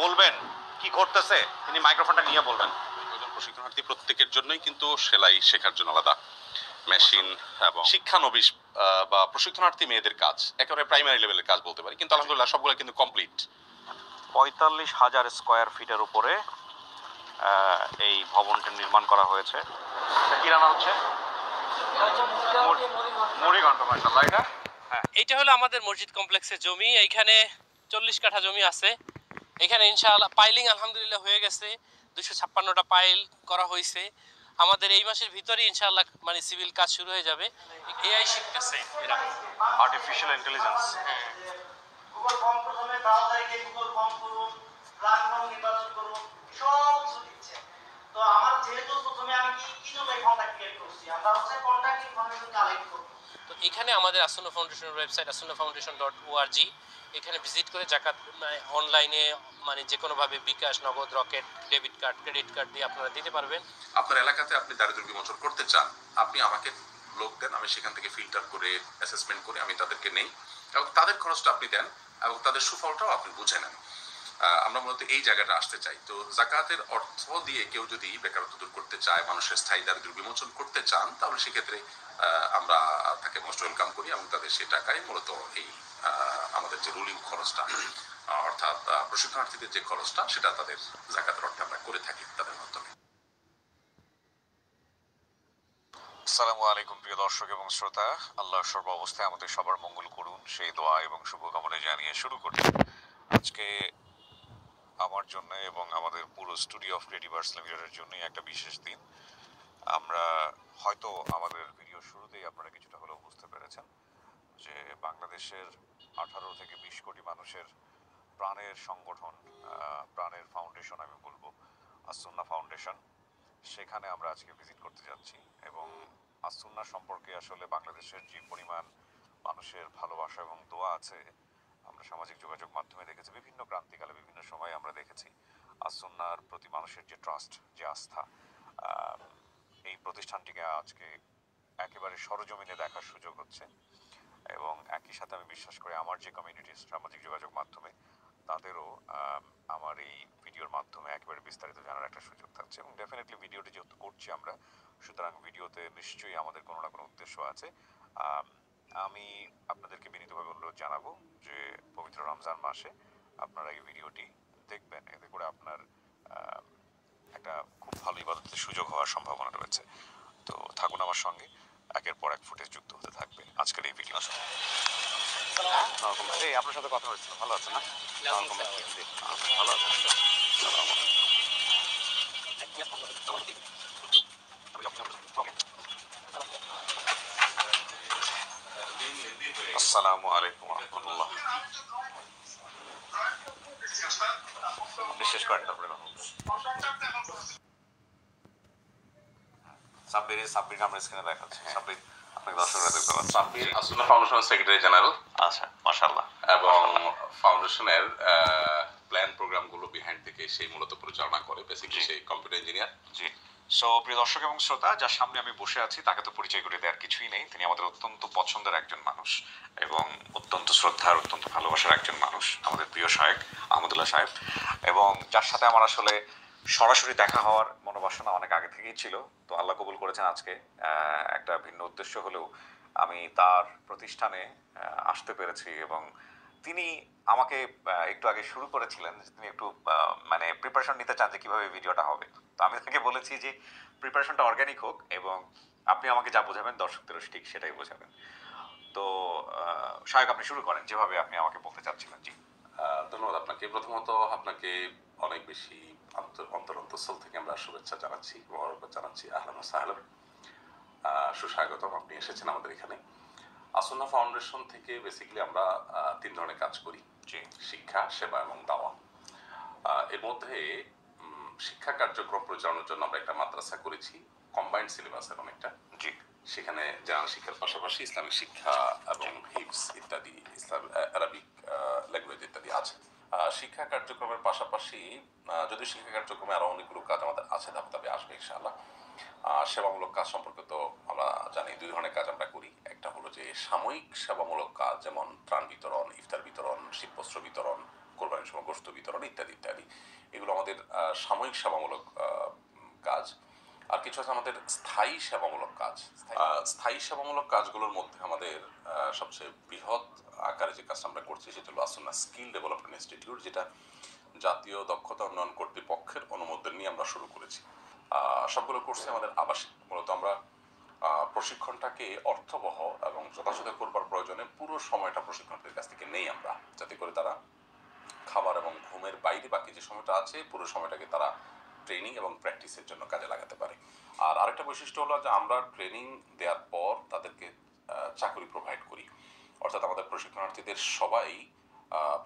বলবেন কি ঘটতেছে, তিনি মাইক্রোফোনটা নিয়ে বলবেন। প্রশিক্ষণার্থী প্রত্যেকের জন্যই কিন্তু সেলাই শেখার জন্য আলাদা মেশিন এবং শিক্ষানবিশ বা প্রশিক্ষণার্থী মেয়েদের কাজ একেবারে প্রাইমারি লেভেলের কাজ বলতে পারি, কিন্তু আলহামদুলিল্লাহ সবগুলো কিন্তু কমপ্লিট। ৪৫,০০০ স্কয়ার ফিটের উপরে এই ভবনটি নির্মাণ করা হয়েছে। কি রান্না হচ্ছে? মুড়িঘণ্ট। মাশাআল্লাহ। এটা এইটা হলো আমাদের মসজিদ কমপ্লেক্সের জমি। এইখানে 40 কাঠা জমি আছে। এখানে ইনশাআল্লাহ পাইলিং আলহামদুলিল্লাহ হয়ে গেছে। 256টা পাইল করা হয়েছে। আমাদের এই মাসের ভিতরেই ইনশাআল্লাহ মানে সিভিল কাজ শুরু হয়ে যাবে। এআই শিখতেছে এরা, আর্টিফিশিয়াল ইন্টেলিজেন্স। গুগল ফর্ম প্রথমে ব্রাউজারে গিয়ে গুগল ফর্ম করুন, রান ফর্ম নির্বাচন করুন, সব কিছু দিচ্ছে। তো আমার যেহেতু প্রথমে আমি কি জন্য এই ফর্মটা ক্রিয়েট করছি, আমরা হচ্ছে কন্টাক্ট ইনফরমেশন কালেক্ট করব। তো এখানে আমাদের আসন্ন ফাউন্ডেশনের ওয়েবসাইট assunnafoundation.org, এখানে ভিজিট করে জাকাত অনলাইনে মানে যে কোনোভাবে বিকাশ, নগদ, rocket, debit card, credit card দিয়ে আপনারা দিতে পারবেন। আপনার এলাকাতে আপনি দারিদ্র্য বিমোচন করতে চান, আপনি আমাকে লোক দেন, আমি সেখান থেকে ফিল্টার করে অ্যাসেসমেন্ট করে আমি তাদেরকে নেই এবং তাদের খরচটা আপনি দেন এবং তাদের সুফলটাও আপনি বুঝে নেন। আমরা মূলত এই জায়গাটা আসতে চাই। তো জাকাতের অর্থ দিয়ে কেউ যদি বেকারত্ব দূর করতে চায়, মানুষের স্থায়ী দারিদ্র্য বিমোচন করতে চান, তাহলে সেক্ষেত্রে আমরা তাকে মোস্ট ওয়েলকাম করি এবং তাদের সে টাকায় মূলত এই আমাদের যে রুলিং খরচটা অর্থাৎ প্রশিক্ষণার্থীদের যে খরচটা সেটা তাদের জাকাতের অর্থে আমরা করে থাকি তাদের মাধ্যমে। আসসালামু আলাইকুম প্রিয় দর্শক এবং শ্রোতা, আল্লাহ সর্ব অবস্থায় আমাদের সবার মঙ্গল করুন সেই দোয়া এবং শুভকামনা জানিয়ে শুরু করি। আজকে আমার জন্য এবং আমাদের পুরো স্টুডিও অফ ক্রিয়েটিভার্স লিমিটেডের জন্যই একটা বিশেষ দিন। আমরা হয়তো আমাদের ভিডিও শুরুতেই আপনারা কিছুটা হলেও বুঝতে পেরেছেন যে বাংলাদেশের 18 থেকে 20 কোটি মানুষের প্রাণের সংগঠন, প্রাণের ফাউন্ডেশন আমি বলবো, আসুন্না ফাউন্ডেশন, সেখানে আমরা আজকে ভিজিট করতে যাচ্ছি। এবং আসুন্না সম্পর্কে আসলে বাংলাদেশের যে পরিমাণ মানুষের ভালোবাসা এবং দোয়া আছে আমরা সামাজিক যোগাযোগ মাধ্যমে দেখেছি, বিভিন্ন ক্রান্তিকালে বিভিন্ন সময়ে আমরা দেখেছি আসুন্নার প্রতি মানুষের যে ট্রাস্ট, যে আস্থা, এই প্রতিষ্ঠানটিকে আজকে একেবারে সরজমিনে দেখার সুযোগ হচ্ছে। এবং একই সাথে আমি বিশ্বাস করি আমার যে কমিউনিটি সামাজিক যোগাযোগ মাধ্যমে তাদেরও আমার এই ভিডিওর মাধ্যমে একেবারে বিস্তারিত জানার একটা সুযোগ থাকছে। এবং ডেফিনেটলি ভিডিওটি যেহেতু করছি আমরা, সুতরাং ভিডিওতে নিশ্চয়ই আমাদের কোনো না কোনো উদ্দেশ্য আছে। আমি আপনাদেরকে বিনীতভাবে অনুরোধ জানাবো যে পবিত্র রমজান মাসে আপনারা এই ভিডিওটি দেখবেন, এতে করে আপনার একটা খুব ভালো ইবাদতের সুযোগ হওয়ার সম্ভাবনা রয়েছে। তো থাকুন আমার সঙ্গে, একের পর এক ফুটেজ যুক্ত হতে থাকবে আজকের এই ভিডিও। এই আপনার সাথে কথা হয়েছিল, ভালো আছেন না? ভালো আছেন। আসসালামু আলাইকুম রহমতুল্লাহ। বিশেষ করেন তারপরে সাব্বির নামের স্ক্রিনে দেখাচ্ছে। সাব্বির, আপনাকে দর্শকরা দেখতে পাচ্ছেন। সাব্বির আসুন্না ফাউন্ডেশনের সেক্রেটারি জেনারেল। আচ্ছা, মাশাআল্লাহ। এবং ফাউন্ডেশনের প্ল্যান প্রোগ্রামগুলো বিহাইন্ড থেকে সেই মূলত পরিচালনা করে, বেসিক্যালি সেই কম্পিউটার ইঞ্জিনিয়ার। জি। সো প্রিয় দর্শক এবং শ্রোতা, যার সামনে আমি বসে আছি তাকে তো পরিচয় করে দেওয়ার কিছুই নেই। তিনি আমাদের অত্যন্ত পছন্দের একজন মানুষ এবং অত্যন্ত শ্রদ্ধার, অত্যন্ত ভালোবাসার একজন মানুষ, আমাদের প্রিয় শায়েখ আহমদুল্লাহ সাহেব। এবং যার সাথে আমার আসলে সরাসরি দেখা হওয়ার মনোবাসনা অনেক আগে থেকেই ছিল। তো আল্লাহ কবুল করেছেন আজকে একটা ভিন্ন উদ্দেশ্য হলেও আমি তার প্রতিষ্ঠানে আসতে পেরেছি। এবং তিনি আমাকে একটু আগে শুরু করেছিলেন যে তিনি একটু মানে প্রিপারেশন নিতে চান যে কীভাবে ভিডিওটা হবে। তো আমি তাকে বলেছি যে প্রিপারেশনটা অর্গানিক হোক এবং আপনি আমাকে যা বোঝাবেন দর্শকদেরও ঠিক সেটাই বোঝাবেন। তো শায়েখ, আপনি শুরু করেন যেভাবে আপনি আমাকে বলতে চাচ্ছিলেন। জি, ধন্যবাদ আপনাকে। প্রথমত আপনাকে অনেক বেশি অন্তরস্থল থেকে আমরা শুভেচ্ছা জানাচ্ছি, মোবারকবাদ জানাচ্ছি, আহলান ওয়া সাহলান, সুস্বাগতম। আপনি এসেছেন আমাদের এখানে। আসুন্না ফাউন্ডেশন থেকে বেসিক্যালি আমরা 3 ধরনের কাজ করি, শিক্ষা, সেবা এবং দাওয়া। এর মধ্যে শিক্ষা কার্যক্রম পরিচালনার জন্য আমরা একটা মাদ্রাসা করেছি, কম্বাইন্ড সিলেবাসের অনেকটা। জি। সেখানে জেনারেল শিক্ষার পাশাপাশি ইসলামিক শিক্ষা এবং হিফজ ইত্যাদি, ইসলাম আরবিক ল্যাঙ্গুয়েজ ইত্যাদি আছে। শিক্ষা কার্যক্রমের পাশাপাশি যদিও শিক্ষা কার্যক্রমে আরো অনেকগুলো কাজ আমাদের আছে, ধাপে ধাপে আসবে ইনশাআল্লাহ। সেবামূলক কাজ সম্পর্কে তো আমরা জানি 2 ধরনের কাজ আমরা করি। একটা হলো যে সাময়িক সেবামূলক কাজ, যেমন ত্রাণ বিতরণ, ইফতার বিতরণ, শীতবস্ত্র বিতরণ, কোরবানির সময় গোশত বিতরণ ইত্যাদি ইত্যাদি। এগুলো আমাদের সাময়িক সেবামূলক কাজ। আর কিছু আছে আমাদের স্থায়ী সেবামূলক কাজ। স্থায়ী সেবামূলক কাজগুলোর মধ্যে আমাদের সবচেয়ে বৃহৎ আকারে যে কাজটা আমরা করছি সেটা হলো আসুন্না স্কিল ডেভেলপমেন্ট ইনস্টিটিউট, যেটা জাতীয় দক্ষতা উন্নয়ন কর্তৃপক্ষের অনুমোদন নিয়ে আমরা শুরু করেছি। সবগুলো কোর্সে আমাদের আবাসিক। মূলত আমরা প্রশিক্ষণটাকে অর্থবহ এবং যথাযথ করবার প্রয়োজনে পুরো সময়টা প্রশিক্ষণের কাছ থেকে নেই আমরা, যাতে করে তারা খাবার এবং ঘুমের বাইরে বাকি যে সময়টা আছে পুরো সময়টাকে তারা ট্রেনিং এবং প্র্যাকটিসের জন্য কাজে লাগাতে পারে। আর আরেকটা বৈশিষ্ট্য হলো যে আমরা ট্রেনিং দেওয়ার পর তাদেরকে চাকরি প্রোভাইড করি, অর্থাৎ আমাদের প্রশিক্ষণার্থীদের সবাই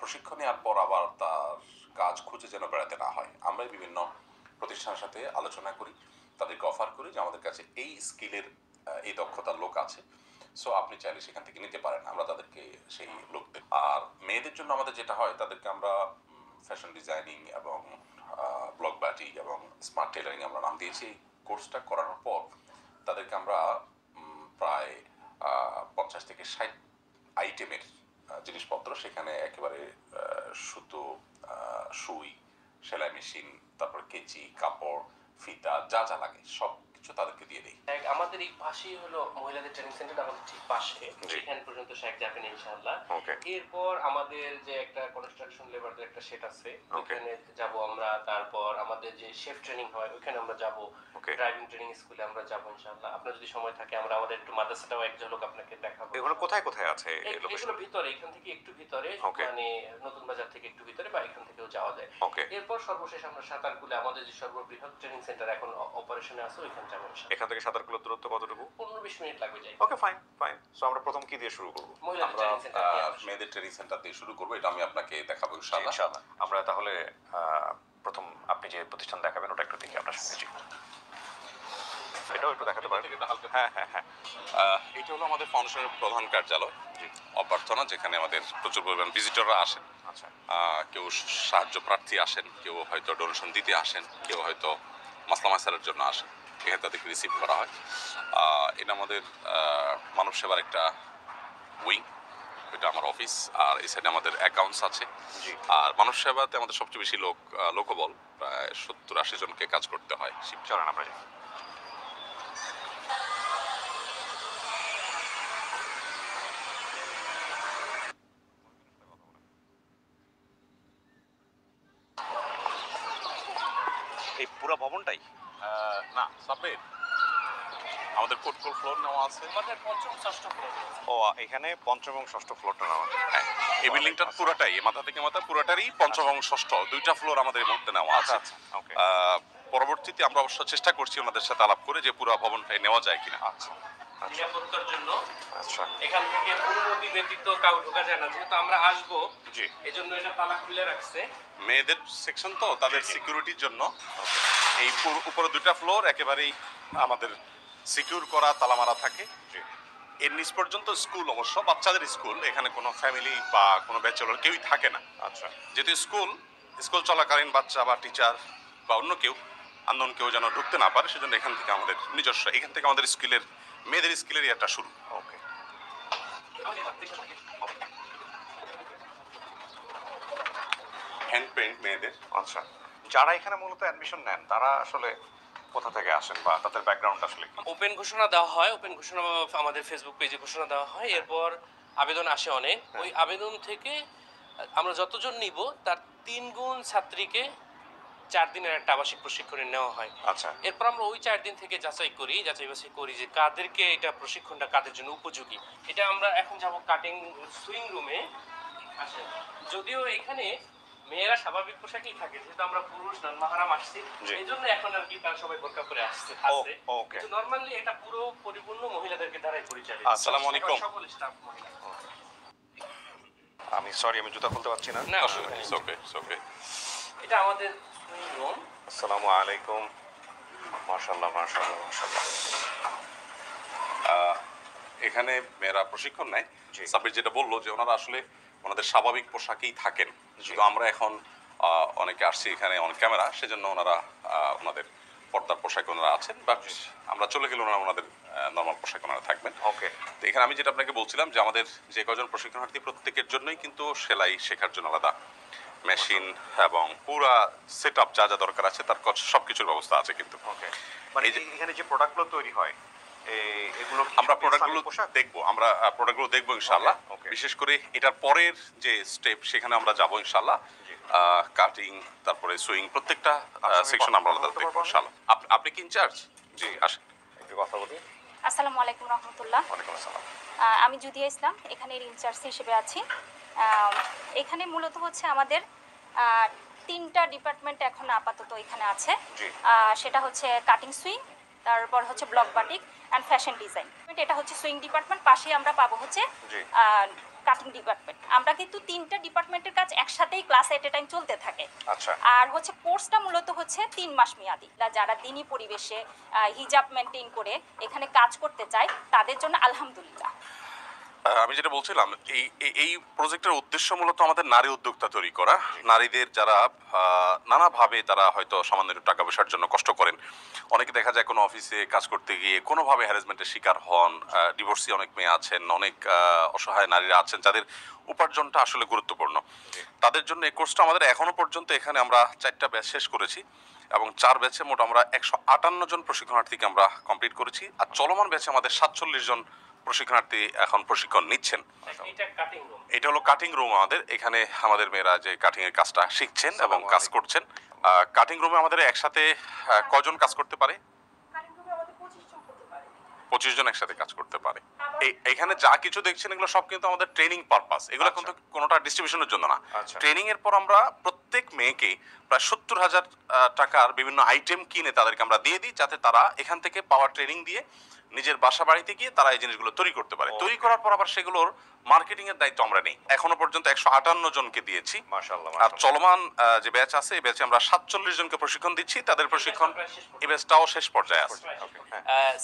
প্রশিক্ষণ নেওয়ার পর আবার তার কাজ খুঁজে যেন বেড়াতে না হয়। আমরাই বিভিন্ন প্রতিষ্ঠানের সাথে আলোচনা করি, তাদেরকে অফার করি যে আমাদের কাছে এই স্কিলের এই দক্ষতার লোক আছে, সো আপনি চাইলে সেখান থেকে নিতে পারেন। আমরা তাদেরকে সেই লোক দেব। আর মেয়েদের জন্য আমাদের যেটা হয়, তাদেরকে আমরা ফ্যাশন ডিজাইনিং এবং ব্লক বাটিক এবং স্মার্ট টেলারিং আমরা নাম দিয়েছি। এই কোর্সটা করানোর পর তাদেরকে আমরা প্রায় 50 থেকে 60 আইটেমের জিনিসপত্র, সেখানে একেবারে সুতো, সুই, সেলাই মেশিন, তারপর কেচি, কাপড়, ফিতা, যা যা লাগে সব কিছু তাদেরকে দিয়ে দিই। আমাদের এই পাশেই হলো মহিলাদের ট্রেনিং সেন্টার, আমাদের ঠিক পাশে, এখান পর্যন্ত শেখ যাবেন ইনশাআল্লাহ। এরপর আমাদের যে একটা কনস্ট্রাকশন লেবারদের একটা সেট আছে, ওখানে যাব আমরা। তারপর আমাদের যে শেফ ট্রেনিং হয় ওখানে আমরা যাব। ড্রাইভিং ট্রেনিং স্কুলে আমরা যাব ইনশাআল্লাহ। আপনার যদি সময় থাকে আমরা আমাদের একটু মাদ্রাসাটাও এক ঝলক আপনাকে দেখাবো। এগুলো কোথায় কোথায় আছে? এগুলো ভিতরে, এখান থেকে একটু ভিতরে, মানে নতুন বাজার থেকে একটু ভিতরে, বা এখান থেকেও যাওয়া যায়। এরপর সর্বশেষ আমরা সাঁতারকুলে, আমাদের যে সর্ববৃহৎ ট্রেনিং সেন্টার এখন অপারেশনে আছে, ওইখানে যাবো। এখান থেকে সাঁতারকুলের দূরত্ব কতটুকু? 15-20 মিনিট লাগবে যাই। ওকে, ফাইন ফাইন। সো আমরা প্রথম কি দিয়ে শুরু করব? আমরা মেয়েদের ট্রেনিং সেন্টার দিয়ে শুরু করবো, এটা আমি আপনাকে দেখাবো ইনশাআল্লাহ। আমরা তাহলে প্রথম আপনি যে প্রতিষ্ঠান দেখাবেন ওটা একটু দেখি আপনার সাথে। জি, এটাও একটু দেখাতে পারেন। হ্যাঁ হ্যাঁ হ্যাঁ। এটা হলো আমাদের ফাউন্ডেশনের প্রধান কার্যালয় অভ্যর্থনা, যেখানে আমাদের প্রচুর পরিমাণ ভিজিটররা আসেন। আচ্ছা। কেউ সাহায্য প্রার্থী আসেন, কেউ হয়তো ডোনেশন দিতে আসেন, কেউ হয়তো মাসলা মাসালের জন্য আসেন। এখানে তাদেরকে রিসিভ করা হয়। এটা আমাদের মানব সেবার একটা উইং, এটা আমার অফিস। আর এই সাইডে আমাদের অ্যাকাউন্টস আছে। আর মানব সেবাতে আমাদের সবচেয়ে বেশি লোকবল, প্রায় 70-80 জনকে কাজ করতে হয়। চলেন আমরা যাই। এই পুরো ভবনটাই? না, সাবমিট আমাদের কোটকোল ফ্লোর নেওয়া আছে। আমাদের পঞ্চম ষষ্ঠ ফ্লোর। ও, এখানে পঞ্চম এবং ষষ্ঠ ফ্লোরটা নেওয়া। হ্যাঁ, এই বিল্ডিংটার পুরোটাই, মাথা থেকে মাথা পুরোটারই পঞ্চম এবং ষষ্ঠ দুইটা ফ্লোর আমাদের এই মুহূর্তে নেওয়া আছে। ওকে। পরবর্তীতে আমরা অবশ্য চেষ্টা করছি ওনাদের সাথে আলাপ করে যে পুরো ভবনটাই নেওয়া যায় কিনা। আচ্ছা নিরাপত্তার জন্য আচ্ছা। এখান থেকে অনুমতি ব্যতীত কাউ ঢোকা যায় না, যেহেতু আমরা আসবো। জি। এই জন্য এটা তালা খুলে রাখছে। মেয়েদের সেকশন তো, তাদের সিকিউরিটির জন্য এই উপরে দুইটা ফ্লোর একেবারেই আমাদের সিকিউর করা, তালা মারা থাকে। এর নিচ পর্যন্ত স্কুল, অবশ্য বাচ্চাদের স্কুল, এখানে কোনো ফ্যামিলি বা কোনো ব্যাচেলর কেউই থাকে না। আচ্ছা। যেহেতু স্কুল চলাকালীন বাচ্চা বা টিচার বা অন্য কেউ, আননোন কেউ যেন ঢুকতে না পারে, সেজন্য এখান থেকে আমাদের নিজস্ব, এখান থেকে আমাদের মেয়েদের স্কুলের একটা শুরু। ওকে। হ্যান্ড পেইন্ট মেয়েদের। আচ্ছা। যারা এখানে মূলত অ্যাডমিশন নেন তারা আসলে কোথা থেকে আসেন বা তাদের ব্যাকগ্রাউন্ড আসলে কি? ওপেন ঘোষণা দেওয়া হয়, ওপেন ঘোষণা আমাদের ফেসবুক পেজে ঘোষণা দেওয়া হয়। এরপর আবেদন আসে অনেক। ওই আবেদন থেকে আমরা যতজন নিব তার 3 গুণ ছাত্রীকে 4 দিনের একটা আবাসিক প্রশিক্ষণে নেওয়া হয়। আচ্ছা। এরপর আমরা ওই 4 দিন থেকে যাচাই বাছাই করি যে কাদেরকে এটা প্রশিক্ষণটা কাদের জন্য উপযোগী। এটা আমরা এখন যাব কাটিং সুইং রুমে। আসে, যদিও এখানে মেয়েরা স্বাভাবিক পোশাকেই থাকে, যেহেতু আমরা পুরুষ নন মাহারাম আসছি, এই জন্য এখন আর কি তারা সবাই বোরকা পরে আসছে। কিন্তু নরমালি এটা পুরো পরিপূর্ণ মহিলাদেরকে দ্বারাই পরিচালিত। আসসালামু আলাইকুম। সকল স্টাফ মহিলা। আমি সরি, আমি জুতা খুলতে পারছি না। না, ওকে। এটা আমাদের সুইং রুম। আসসালামু আলাইকুম। মাশাআল্লাহ মাশাআল্লাহ মাশাআল্লাহ। এখানে মেয়েরা প্রশিক্ষণ নেয়। সাব্বির যেটা বললো যে ওনারা আসলে ওনাদের স্বাভাবিক পোশাকেই থাকেন, শুধু আমরা এখন অনেকে আসছি এখানে অন ক্যামেরা, সেজন্য ওনারা ওনাদের পর্দার পোশাকে ওনারা আছেন, বাট আমরা চলে গেলে ওনারা ওনাদের নর্মাল পোশাকে ওনারা থাকবেন। ওকে। তো এখানে আমি যেটা আপনাকে বলছিলাম যে আমাদের যে কজন প্রশিক্ষণার্থী প্রত্যেকের জন্যই কিন্তু সেলাই শেখার জন্য আলাদা মেশিন এবং পুরা সেট আপ যা যা দরকার আছে তার সব কিছুর ব্যবস্থা আছে কিন্তু। ওকে, মানে এই যে- এখানে যে প্রোডাক্টগুলো তৈরি হয় এগুলো কি আমরা শুধু প্রোডাক্টগুলো ইসলামিক পোশাক? দেখবো, আমরা প্রোডাক্টগুলো দেখবো ইনশাআল্লাহ। Okay, okay. বিশেষ করে এটার পরের যে স্টেপ সেখানে আমরা যাবো ইনশাআল্লাহ। জি। কাটিং, তারপরে সুইং, প্রত্যেকটা সঙ্গে সেকশন আমরা আলাদা কথা দেখবো বলতে পারবো ইনশাআল্লাহ। আপনি কি ইনচার্জ? জি আসেন। একটু কথা বলি। আসসালামু আলাইকুম রহমতুল্লাহ। ওয়ালাইকুম আসসালাম। আমি জুদিয়া ইসলাম, এখানের ইনচার্জ হিসেবে আছি। এখানে মূলত হচ্ছে আমাদের 3টা ডিপার্টমেন্ট এখন আপাতত এখানে আছে। জি। সেটা হচ্ছে কাটিং সুইং, তারপর হচ্ছে block batik and fashion design. এটা হচ্ছে সুইং ডিপার্টমেন্ট, পাশেই আমরা পাবো হচ্ছে জি। Cutting department. আমরা কিন্তু 3টা ডিপার্টমেন্টের কাজ একসাথেই ক্লাস এট এ টাইম চলতে থাকে। আচ্ছা। আর হচ্ছে কোর্সটা মূলত হচ্ছে 3 মাস মেয়াদি। যারা দিনী পরিবেশে হিজাব মেনটেন করে এখানে কাজ করতে চায় তাদের জন্য আলহামদুলিল্লাহ। আমি যেটা বলছিলাম, এই প্রজেক্টের উদ্দেশ্য মূলত আমাদের নারী উদ্যোক্তা তৈরি করা। নারীদের যারা নানাভাবে তারা হয়তো সামান্য একটু টাকা পয়সার জন্য কষ্ট করেন, অনেকে দেখা যায় কোনো অফিসে কাজ করতে গিয়ে কোনোভাবে হ্যারাসমেন্টের শিকার হন, ডিভোর্সি অনেক মেয়ে আছেন, অনেক অসহায় নারীরা আছেন যাদের উপার্জনটা আসলে গুরুত্বপূর্ণ। তাদের জন্য এই কোর্সটা আমাদের এখনো পর্যন্ত এখানে আমরা 4টা ব্যাচ শেষ করেছি এবং 4 ব্যাচে মোট আমরা 158 জন প্রশিক্ষণার্থীকে আমরা কমপ্লিট করেছি। আর চলমান ব্যাচে আমাদের 47 জন প্রশিক্ষণার্থী এখন প্রশিক্ষণ নিচ্ছেন। এটা কাটিং রুম। এটা হলো কাটিং রুম আমাদের। এখানে আমাদের মেয়েরা যে কাটিং এর কাজটা শিখছেন এবং কাজ করছেন। কাটিং রুমে আমাদের একসাথে কজন কাজ করতে পারে? 25 জন একসাথে কাজ করতে পারে। এখানে যা কিছু দেখছেন এগুলো সব কিন্তু আমাদের ট্রেনিং পারপাস, এগুলো কিন্তু কোনোটা ডিস্ট্রিবিউশনের জন্য না। আচ্ছা। ট্রেনিং এর পর আমরা প্রত্যেক মেয়েকে প্রায় 70,000 টাকার বিভিন্ন আইটেম কিনে তাদেরকে আমরা দিয়ে দিই, যাতে তারা এখান থেকে পাওয়ার ট্রেনিং দিয়ে নিজের বাসা বাড়িতে গিয়ে তারা এই জিনিসগুলো তৈরি করতে পারে। তৈরি করার পর আবার সেগুলোর মার্কেটিং এর দায়িত্ব আমরা নেই। এখনো পর্যন্ত 158 জনকে দিয়েছি। মাশাআল্লাহ, আর চলমান যে ব্যাচ আছে এই ব্যাচে আমরা 47 জনকে প্রশিক্ষণ দিচ্ছি। তাদের প্রশিক্ষণ এই ব্যাচটাও শেষ পর্যায়ে আছে।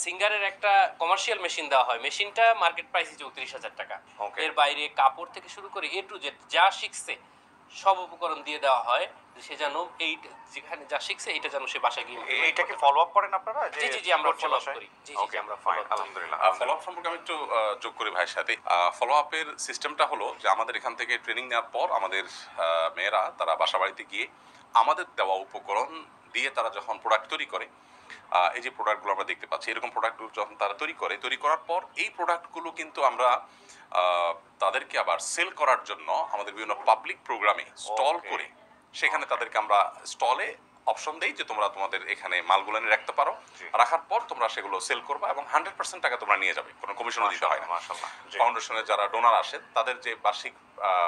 সিঙ্গারের একটা কমার্শিয়াল মেশিন দেওয়া হয়, মেশিনটা মার্কেট প্রাইস 34,000 টাকা। Okay. এর বাইরে কাপড় থেকে শুরু করে A to Z যা শিখছে সব উপকরণ দিয়ে দেওয়া হয়, সে যেন এই যেখানে যা শিখছে এটা যেন সে বাসায় গিয়ে এইটা কি ফলো আপ করেন আপনারা? জি জি জি আমরা ফলো আপ করি। জি জি ওকে, আমরা ফাইন, ফলো আপ আলহামদুলিল্লাহ। ফলো আপ সম্পর্কে আমি একটু যোগ করি ভাইয়ের সাথে। ফলো আপের সিস্টেমটা হলো যে আমাদের এখান থেকে ট্রেনিং নেওয়ার পর আমাদের মেয়েরা তারা বাসা বাড়িতে গিয়ে আমাদের দেওয়া উপকরণ দিয়ে তারা যখন প্রোডাক্ট তৈরি করে, এই যে প্রোডাক্টগুলো আমরা দেখতে পাচ্ছি, এরকম প্রোডাক্টগুলো যখন তারা তৈরি করার পর এই প্রোডাক্টগুলো কিন্তু আমরা তাদেরকে আবার সেল করার জন্য আমাদের বিভিন্ন পাবলিক প্রোগ্রামে স্টল Okay. করে সেখানে তাদেরকে আমরা স্টলে অপশন দেই যে তোমরা তোমাদের এখানে মালগুলো নিয়ে রাখতে পারো। জি। রাখার পর তোমরা সেগুলো সেল করবে এবং 100% টাকা তোমরা নিয়ে যাবে, কোনো কমিশনও দিতে হয় না। মাশাআল্লাহ। জি। ফাউন্ডেশনের যারা ডোনার আসেন তাদের যে বার্ষিক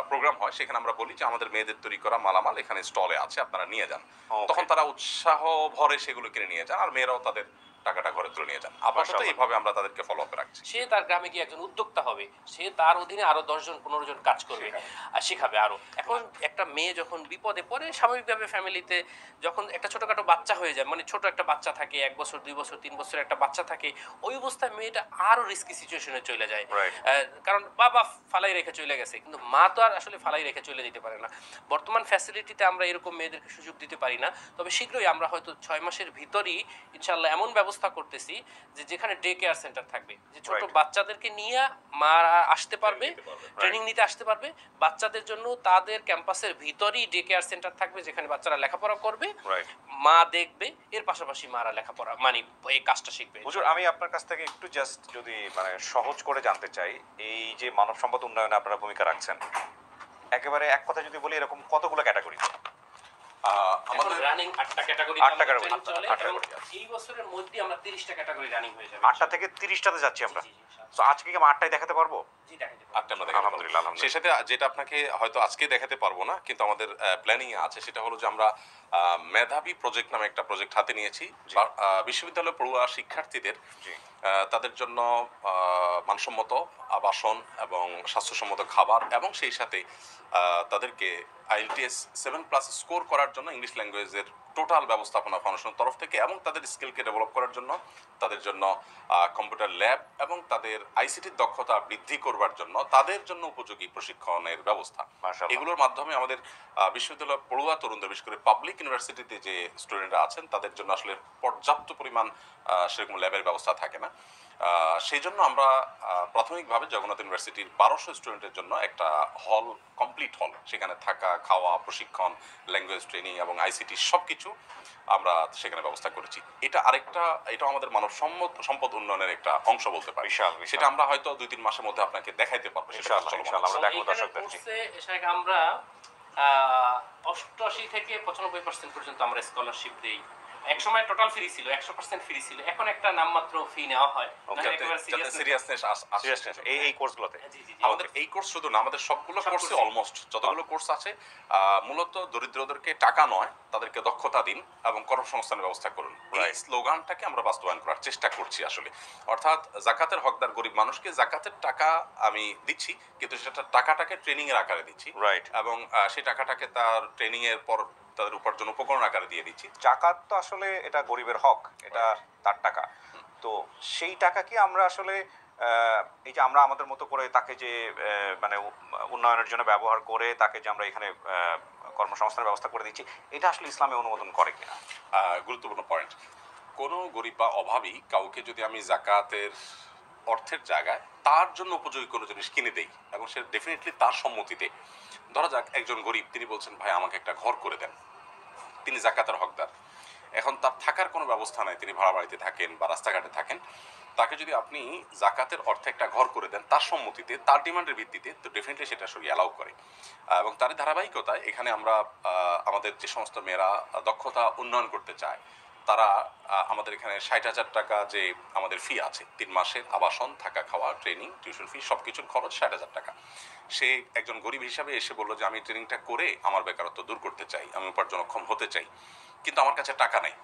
প্রোগ্রাম হয় সেখানে আমরা বলি যে আমাদের মেয়েদের তৈরি করা মালামাল এখানে স্টলে আছে, আপনারা নিয়ে যান। Okay. তখন তারা উৎসাহ ভরে সেগুলো কিনে নিয়ে যান আর মেয়েরাও তাদের টাকাটা ঘরে তুলে নিয়ে যান। আপাতত মাশাআল্লাহ। এইভাবে আমরা তাদেরকে ফলো আপে রাখছি। সে তার গ্রামে গিয়ে একজন উদ্যোক্তা হবে, সে তার অধীনে আরো 10 জন 15 জন কাজ করবে আর শেখাবে আরো। এখন একটা মেয়ে যখন বিপদে পড়ে, স্বাভাবিকভাবে ফ্যামিলিতে যখন একটা ছোটখাটো বাচ্চা হয়ে যায়, মানে ছোট একটা বাচ্চা থাকে, 1 বছর 2 বছর 3 বছর একটা বাচ্চা থাকে, ওই অবস্থায় মেয়েটা আরো রিস্কি সিচুয়েশনে চলে যায়। Right. কারণ বাবা ফালাই রেখে চলে গেছে, কিন্তু মা তো আর আসলে ফালাই রেখে চলে যেতে পারে না। বর্তমান ফ্যাসিলিটিতে আমরা এরকম মেয়েদেরকে সুযোগ দিতে পারি না, তবে শীঘ্রই আমরা হয়তো 6 মাসের ভিতরই ইনশাআল্লাহ এমন ব্যবস্থা করতেছি যে যেখানে ডে কেয়ার সেন্টার থাকবে, যে ছোট Right. বাচ্চাদেরকে নিয়ে মারা আসতে পারবে, ট্রেনিং নিতে আসতে পারবে। বাচ্চাদের জন্য তাদের ক্যাম্পাসের ভিতরেই ডে কেয়ার সেন্টার থাকবে, যেখানে বাচ্চারা লেখাপড়া করবে, রাইট। মা দেখবে, এর পাশাপাশি মারা লেখাপড়া মানে এই কাজটা শিখবে। হুজুর, আমি আপনার কাছ থেকে একটু জাস্ট যদি মানে সহজ করে জানতে চাই, এই যে মানব সম্পদ উন্নয়নে আপনারা ভূমিকা রাখছেন, একেবারে এক কথা যদি বলি, এরকম কতগুলো ক্যাটাগরি? আমাদের রানিং 8টা ক্যাটাগরি 8টা category, চলে, 8টা এবং category। এই বছরের মধ্যে আমরা 30টা ক্যাটাগরি রানিং হয়ে যাবে। 8টা থেকে 30টাতে যাচ্ছি আমরা। জি, জি, জি। তো আজকে কি আমরা 8টাই দেখাতে পারবো? জি, দেখাতে পারবো। আটটা আমরা দেখাতে পারবো। আলহামদুলিল্লাহ, আলহামদুলিল্লাহ। সেই সাথে যেটা আপনাকে হয়তো আজকে দেখাতে পারবো না, কিন্তু আমাদের প্ল্যানিং এ আছে, সেটা হলো যে আমরা মেধাবী প্রজেক্ট নামে একটা প্রজেক্ট হাতে নিয়েছি। বিশ্ববিদ্যালয় পড়ুয়া শিক্ষার্থীদের জি। তাদের জন্য মানসম্মত আবাসন এবং স্বাস্থ্যসম্মত খাবার এবং সেই সাথে তাদেরকে IELTS 7+ স্কোর করার জন্য ইংলিশ ল্যাঙ্গুয়েজের টোটাল ব্যবস্থাপনা ফাউন্ডেশনের তরফ থেকে, এবং তাদের স্কিলকে ডেভেলপ করার জন্য, তাদের জন্য কম্পিউটার ল্যাব এবং তাদের আইসিটির দক্ষতা বৃদ্ধি করবার জন্য তাদের জন্য উপযোগী প্রশিক্ষণের ব্যবস্থা। মাশাআল্লাহ। এগুলোর মাধ্যমে আমাদের বিশ্ববিদ্যালয় পড়ুয়া তরুণদের, বিশেষ করে পাবলিক ইউনিভার্সিটিতে যে স্টুডেন্টরা আছেন তাদের জন্য আসলে পর্যাপ্ত পরিমাণ সেরকম ল্যাবের ব্যবস্থা থাকে না। সেই জন্য আমরা প্রাথমিকভাবে জগন্নাথ ইউনিভার্সিটির 1200 স্টুডেন্টের জন্য একটা হল, কমপ্লিট হল, সেখানে থাকা, খাওয়া, প্রশিক্ষণ, ল্যাঙ্গুয়েজ ট্রেনিং এবং আইসিটি সব কিছু আমরা সেখানে ব্যবস্থা করেছি। এটা আমাদের মানব সম্পদ উন্নয়নের একটা অংশ বলতে পারি। বিশাল। সেটা আমরা হয়তো 2-3 মাসের মধ্যে আপনাকে দেখাইতে পারবো। ইনশাআল্লাহ আমরা দেখবো দর্শকদের। কোর্সে আমরা 88 থেকে 95% পর্যন্ত আমরা স্কলারশিপ দেই। এক সময় টোটাল ফ্রি ছিল, 100% ফ্রি ছিল, এখন একটা নামমাত্র ফি নেওয়া হয়। সিরিয়াসনেস এই কোর্সগুলোতে আমাদের এই কোর্স শুধু না, আমাদের সবগুলো কোর্সে অলমোস্ট যতগুলো কোর্স আছে মূলত দরিদ্রদেরকে টাকা নয়, তাদেরকে দক্ষতা দিন এবং কর্মসংস্থানের ব্যবস্থা করুন, এই স্লোগানটাকে আমরা বাস্তবায়ন করার চেষ্টা করছি আসলে। অর্থাৎ জাকাতের হকদার গরিব মানুষকে জাকাতের টাকা আমি দিচ্ছি, কিন্তু সেটা টাকাটাকে ট্রেনিং এর আকারে দিচ্ছি, রাইট, এবং সেই টাকাটাকে তার ট্রেনিং এর পর তাদের উপার্জন উপকরণ আকারে দিয়ে দিচ্ছি। জাকাত তো আসলে এটা গরিবের হক, এটা তার টাকা। তো সেই টাকা কি আমরা আসলে এই যে আমরা আমাদের মতো করে তাকে যে মানে উন্নয়নের জন্য ব্যবহার করে তাকে যে আমরা এখানে কর্মসংস্থানের ব্যবস্থা করে দিচ্ছি, এটা আসলে ইসলামে অনুমোদন করে কিনা? গুরুত্বপূর্ণ পয়েন্ট। কোনো গরিব বা অভাবী কাউকে যদি আমি জাকাতের অর্থের জায়গায় তার জন্য উপযোগী কোনো জিনিস কিনে দেই এবং সে ডেফিনেটলি তার সম্মতিতে, ধরা যাক একজন গরিব, তিনি বলছেন ভাই আমাকে একটা ঘর করে দেন, তিনি জাকাতের হকদার, এখন তার থাকার কোনো ব্যবস্থা নাই, তিনি ভাড়া বাড়িতে থাকেন বা রাস্তাঘাটে থাকেন, তাকে যদি আপনি জাকাতের অর্থে একটা ঘর করে দেন তার সম্মতিতে, তার ডিমান্ডের ভিত্তিতে, তো ডেফিনেটলি সেটা শরীয়ত অ্যালাউ করে। এবং তার ধারাবাহিকতায় এখানে আমরা আমাদের যে সমস্ত মেয়েরা দক্ষতা উন্নয়ন করতে চায় তারা আমাদের এখানে 60,000 টাকা যে আমাদের ফি আছে 3 মাসের, আবাসন, থাকা, খাওয়া, ট্রেনিং, টিউশন ফি সব কিছুর খরচ 60,000 টাকা। সে একজন গরিব হিসাবে এসে বললো যে আমি ট্রেনিংটা করে আমার বেকারত্ব দূর করতে চাই, আমি উপার্জনক্ষম হতে চাই, কিন্তু আমার কাছে টাকা নাই।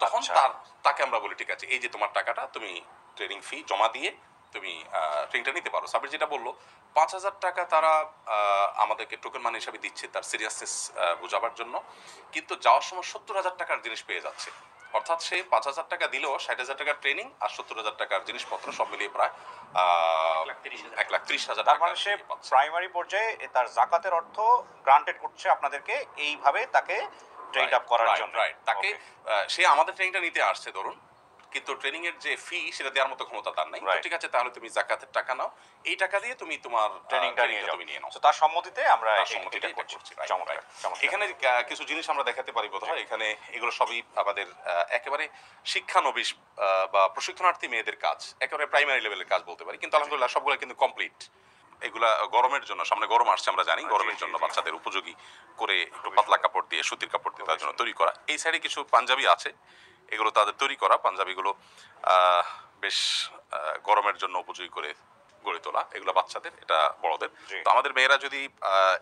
তখন তাকে আমরা বলি ঠিক আছে, এই যে তোমার টাকাটা, তুমি ট্রেনিং ফি জমা দিয়ে তুমি ট্রেনিংটা নিতে পারো। সাবির যেটা বললো 5,000 টাকা তারা আমাদেরকে টোকেন মানি হিসাবে দিচ্ছে তার সিরিয়াসনেস বোঝাবার জন্য, কিন্তু যাওয়ার সময় 70,000 টাকার জিনিস পেয়ে যাচ্ছে। অর্থাৎ সে 5,000 টাকা দিলেও 60,000 টাকার ট্রেনিং আর 70,000 টাকার জিনিসপত্র সব মিলিয়ে প্রায় 1,30,000 তার টাকা। মানে সে প্রাইমারি পর্যায়ে তার জাকাতের অর্থ গ্রান্টেড করছে আপনাদেরকে এইভাবে তাকে ট্রেন আপ করার জন্য। রাইট, তাকে সে আমাদের ট্রেনিংটা নিতে আসছে ধরুন, কিন্তু ট্রেনিং এর যে ফি সেটা দেওয়ার মতো ক্ষমতা তার নাই। ঠিক আছে, তাহলে তুমি জাকাতের টাকা নাও, এই টাকা দিয়ে তুমি তোমার ট্রেনিংটা নিয়ে নাও। তার সম্মতিতে আমরা এটা করছি। চমৎকার। এখানে কিছু জিনিস আমরা দেখাতে পারি বোধহয়। এখানে এগুলো সবই আমাদের একেবারে শিক্ষানবিশ বা প্রশিক্ষণার্থী মেয়েদের কাজ, একেবারে প্রাইমারি লেভেলের কাজ বলতে পারি, কিন্তু আলহামদুলিল্লাহ সবগুলো কিন্তু কমপ্লিট। এগুলা গরমের জন্য, সামনে গরম আসছে আমরা জানি, গরমের জন্য বাচ্চাদের উপযোগী করে একটু পাতলা কাপড় দিয়ে, সুতির কাপড় দিয়ে তার জন্য তৈরি করা। এই সাইডে কিছু পাঞ্জাবি আছে, এগুলো তাদের তৈরি করা পাঞ্জাবিগুলো বেশ গরমের জন্য উপযোগী করে গড়ে তোলা। এগুলো বাচ্চাদের, এটা বড়দের। তো আমাদের মেয়েরা যদি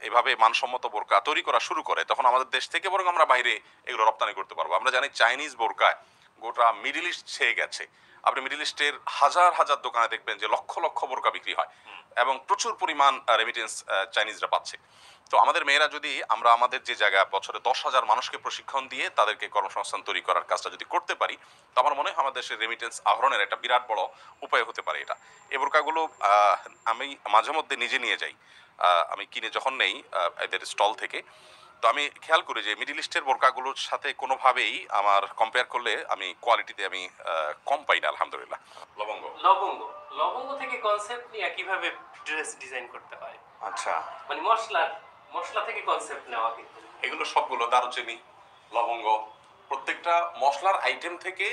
এভাবে মানসম্মত বোরকা তৈরি করা শুরু করে, তখন আমাদের দেশ থেকে বরং আমরা বাইরে এগুলো রপ্তানি করতে পারবো। আমরা জানি চাইনিজ বোরকায় গোটা মিডল ইস্ট ছেয়ে গেছে। আপনি মিডল ইস্টের হাজার হাজার দোকানে দেখবেন যে লক্ষ লক্ষ বোরকা বিক্রি হয় এবং প্রচুর পরিমাণ রেমিটেন্স চাইনিজরা পাচ্ছে। তো আমাদের মেয়েরা যদি আমরা আমাদের যে জায়গায় বছরে 10,000 মানুষকে প্রশিক্ষণ দিয়ে তাদেরকে কর্মসংস্থান তৈরি করার কাজটা যদি করতে পারি, তো আমার মনে হয় আমাদের দেশের রেমিটেন্স আহরণের একটা বিরাট বড় উপায় হতে পারে এটা। এই বোরকাগুলো আমি মাঝে মধ্যে নিজে নিয়ে যাই, আমি কিনে যখন নেই এদের স্টল থেকে, তো আমি খেয়াল করি যে মিডল ইস্টের বোরকাগুলোর সাথে কোনোভাবেই আমার কম্পেয়ার করলে আমি কোয়ালিটিতে আমি কম পাই না আলহামদুলিল্লাহ। লবঙ্গ থেকে কনসেপ্ট নিয়ে কিভাবে ড্রেস ডিজাইন করতে হয়, আচ্ছা, মানে মশলা থেকে কনসেপ্ট নেওয়া, কিন্তু এগুলো সবগুলো দারুচিনি, লবঙ্গ, প্রত্যেকটা মশলার আইটেম থেকে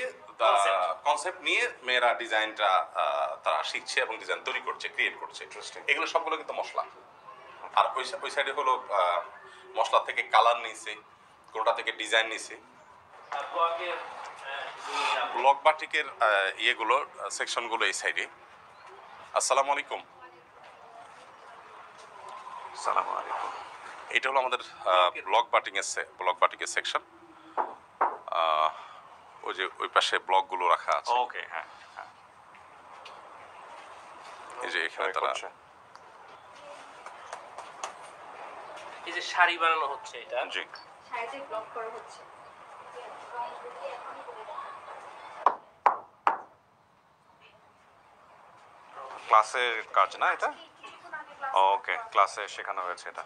কনসেপ্ট নিয়ে মেয়েরা ডিজাইনটা তারা শিখছে এবং ডিজাইন তৈরি করছে, ক্রিয়েট করছে। এগুলো সবগুলো কিন্তু মশলা। আর ওই সাইডে হলো মশলা থেকে কালার নিছে, কোনটা থেকে ডিজাইন নিছে। ব্লক বাটিকের ইয়েগুলো সেকশনগুলো এই সাইডে। আসসালামু আলাইকুম। আসসালামু আলাইকুম। এটা হলো আমাদের ব্লক বাটিকের সেকশন। ওই যে ওই পাশে ব্লকগুলো রাখা আছে। ওকে, হ্যাঁ হ্যাঁ, এই যে এখানে তারা এই যে শাড়ি বানানো হচ্ছে, এটা জি শাড়িতে ব্লক করা হচ্ছে। ক্লাসের কাজ না এটা? ওকে, ক্লাসে শেখানো হয়েছে এটা।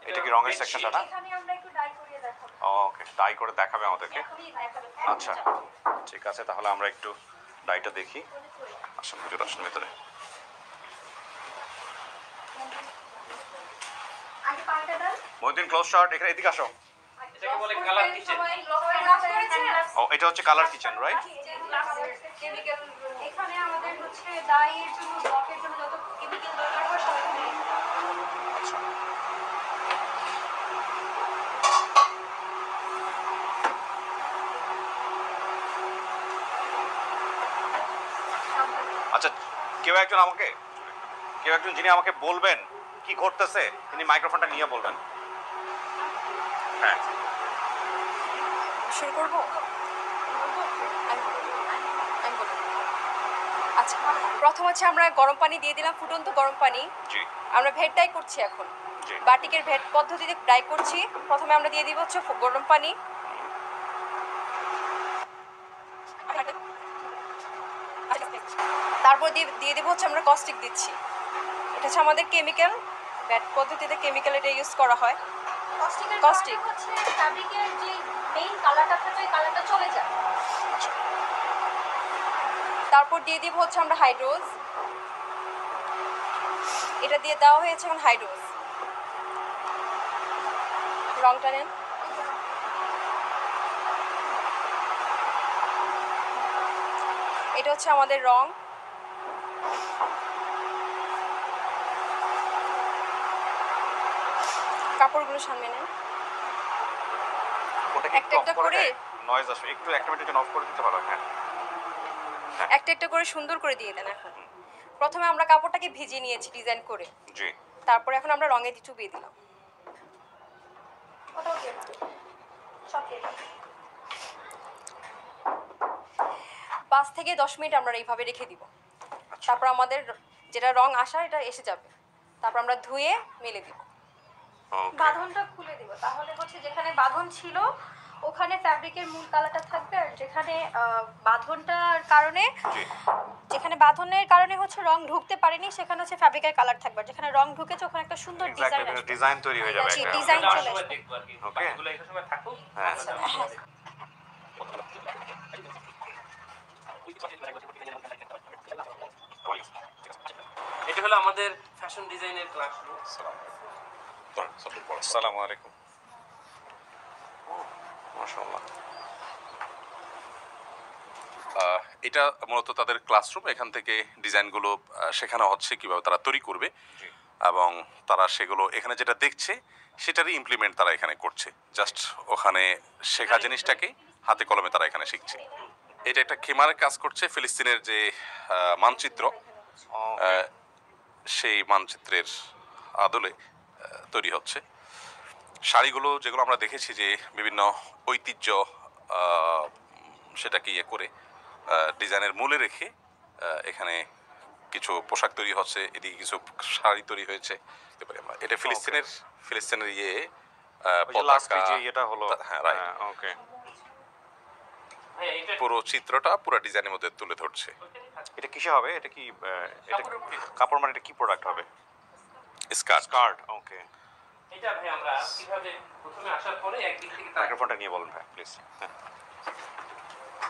এটা কি রঙের সেকশনটা না? এখানে আমরা একটু ডাই করিয়ে দেখাবো। ওকে, ডাই করে দেখাবে আমাদেরকে। এখনই দেখাবো। আচ্ছা ঠিক আছে, তাহলে আমরা একটু ডাইটা দেখি। আসেন হুজুর, আসেন ভেতরে। মহিউদ্দিন ক্লোজ শট, এখানে এদিকে আসো। এটাকে বলে কালার কিচেন। ও, এটা হচ্ছে কালার কিচেন, রাইট? এখানে আমাদের হচ্ছে ডাইয়ের জন্য, ব্লকের জন্য যত কেমিক্যাল দরকার হয় সব এখানে। আচ্ছা, আচ্ছা, কেউ একজন যিনি আমাকে বলবেন কি ঘটতেছে, তিনি মাইক্রোফোনটা নিয়ে বলবেন। হ্যাঁ, শুরু করব। আচ্ছা, প্রথম হচ্ছে আমরা গরম পানি দিয়ে দিলাম, ফুটন্ত গরম পানি। জি আমরা ভেট ডাই করছি এখন, জি। বাটিকের ভেট পদ্ধতিতে ডাই করছি। প্রথমে আমরা দিয়ে দিব হচ্ছে গরম পানি, তারপর দিয়ে দেবো হচ্ছে আমরা কস্টিক দিচ্ছি। এটা হচ্ছে আমাদের কেমিক্যাল, ভেট পদ্ধতিতে কেমিক্যাল এটা ইউজ করা হয়। কস্টিকের কস্টিক। কারণে হচ্ছে ফ্যাব্রিকের যে মেইন কালারটা থাকে ওই কালারটা চলে যায়। তারপর দিয়ে দিব হচ্ছে আমরা হাইড্রোজ, এটা দিয়ে দেওয়া হয়েছে এখন হাইড্রোজ। রংটা নেন। এটা হচ্ছে আমাদের রং। কাপড়গুলো সামনে নেন। ওটা কি একটা একটা করে? নয়েজ আসবে, একটু একটা মিনিটের জন্য অফ করে দিতে পারো? হ্যাঁ, একটা একটা করে সুন্দর করে দিয়ে দেন। এখন প্রথমে আমরা কাপড়টাকে ভিজিয়ে নিয়েছি ডিজাইন করে, জি। তারপরে এখন আমরা রঙে চুবিয়ে দিলাম। ওটাও দিয়ে দাও। সব দিয়ে দাও। 5 থেকে 10 মিনিট আমরা এইভাবে রেখে দিব। তারপর আমাদের যেটা রং আসা এটা এসে যাবে, তারপর আমরা ধুয়ে মেলে দিব। ওকে, বাঁধনটা খুলে দিব, তাহলে হচ্ছে যেখানে বাঁধন ছিল ওখানে ফ্যাব্রিকের মূল কালারটা থাকবে, আর যেখানে বাঁধনটার কারণে জি। যেখানে বাঁধনের কারণে হচ্ছে রং ঢুকতে পারেনি সেখানে হচ্ছে ফ্যাব্রিকের কালার থাকবে, আর যেখানে রং ঢুকেছে ওখানে একটা সুন্দর ডিজাইন এক্স্যাক্টলি, আসবে। ডিজাইন তৈরি হয়ে যাবে জি, একটা। ডিজাইন যাওয়ার চলে সময় আসবে। দেখবো আর কি। Okay. বাকিগুলো এই সময় থাকুক। হ্যাঁ। আচ্ছা, হ্যাঁ। এটা হলো আমাদের ফ্যাশন ডিজাইনের ক্লাসরুম। আসসালামু আলাইকুম। মাশাআল্লাহ। এটা মূলত তাদের ক্লাসরুম। এখান থেকে ডিজাইনগুলো শেখানো হচ্ছে কিভাবে তারা তৈরি করবে, জি। এবং তারা সেগুলো এখানে যেটা দেখছে সেটারই ইমপ্লিমেন্ট তারা এখানে করছে। জাস্ট ওখানে শেখা জিনিসটাকে হাতে কলমে তারা এখানে শিখছে। এটা একটা খেমারের কাজ করছে, ফিলিস্তিনের যে মানচিত্র, আহ, সেই মানচিত্রের আদলে তৈরি হচ্ছে। শাড়িগুলো যেগুলো আমরা দেখেছি যে বিভিন্ন ঐতিহ্য সেটাকে ইয়ে করে ডিজাইনের মূলে রেখে এখানে কিছু পোশাক তৈরি হচ্ছে, এদিকে কিছু শাড়ি তৈরি হয়েছে। এটা ফিলিস্তিনের ইয়ে ওই যে লাস্ট পতাকা, যে এটা হলো, হ্যাঁ রাইট, ওকে। হ্যাঁ, এটা পুরো চিত্রটা পুরো ডিজাইনের মধ্যে তুলে ধরছে। এটা কিসে হবে? এটা কি এটা কাপড়, মানে এটা কি প্রোডাক্ট হবে? স্কার্ট। স্কার্ট, ওকে। এটা ভাই আমরা কিভাবে প্রথমে আসার পরে একদিক থেকে তারা মাইক্রোফোনটা নিয়ে বলুন ভাই প্লিজ।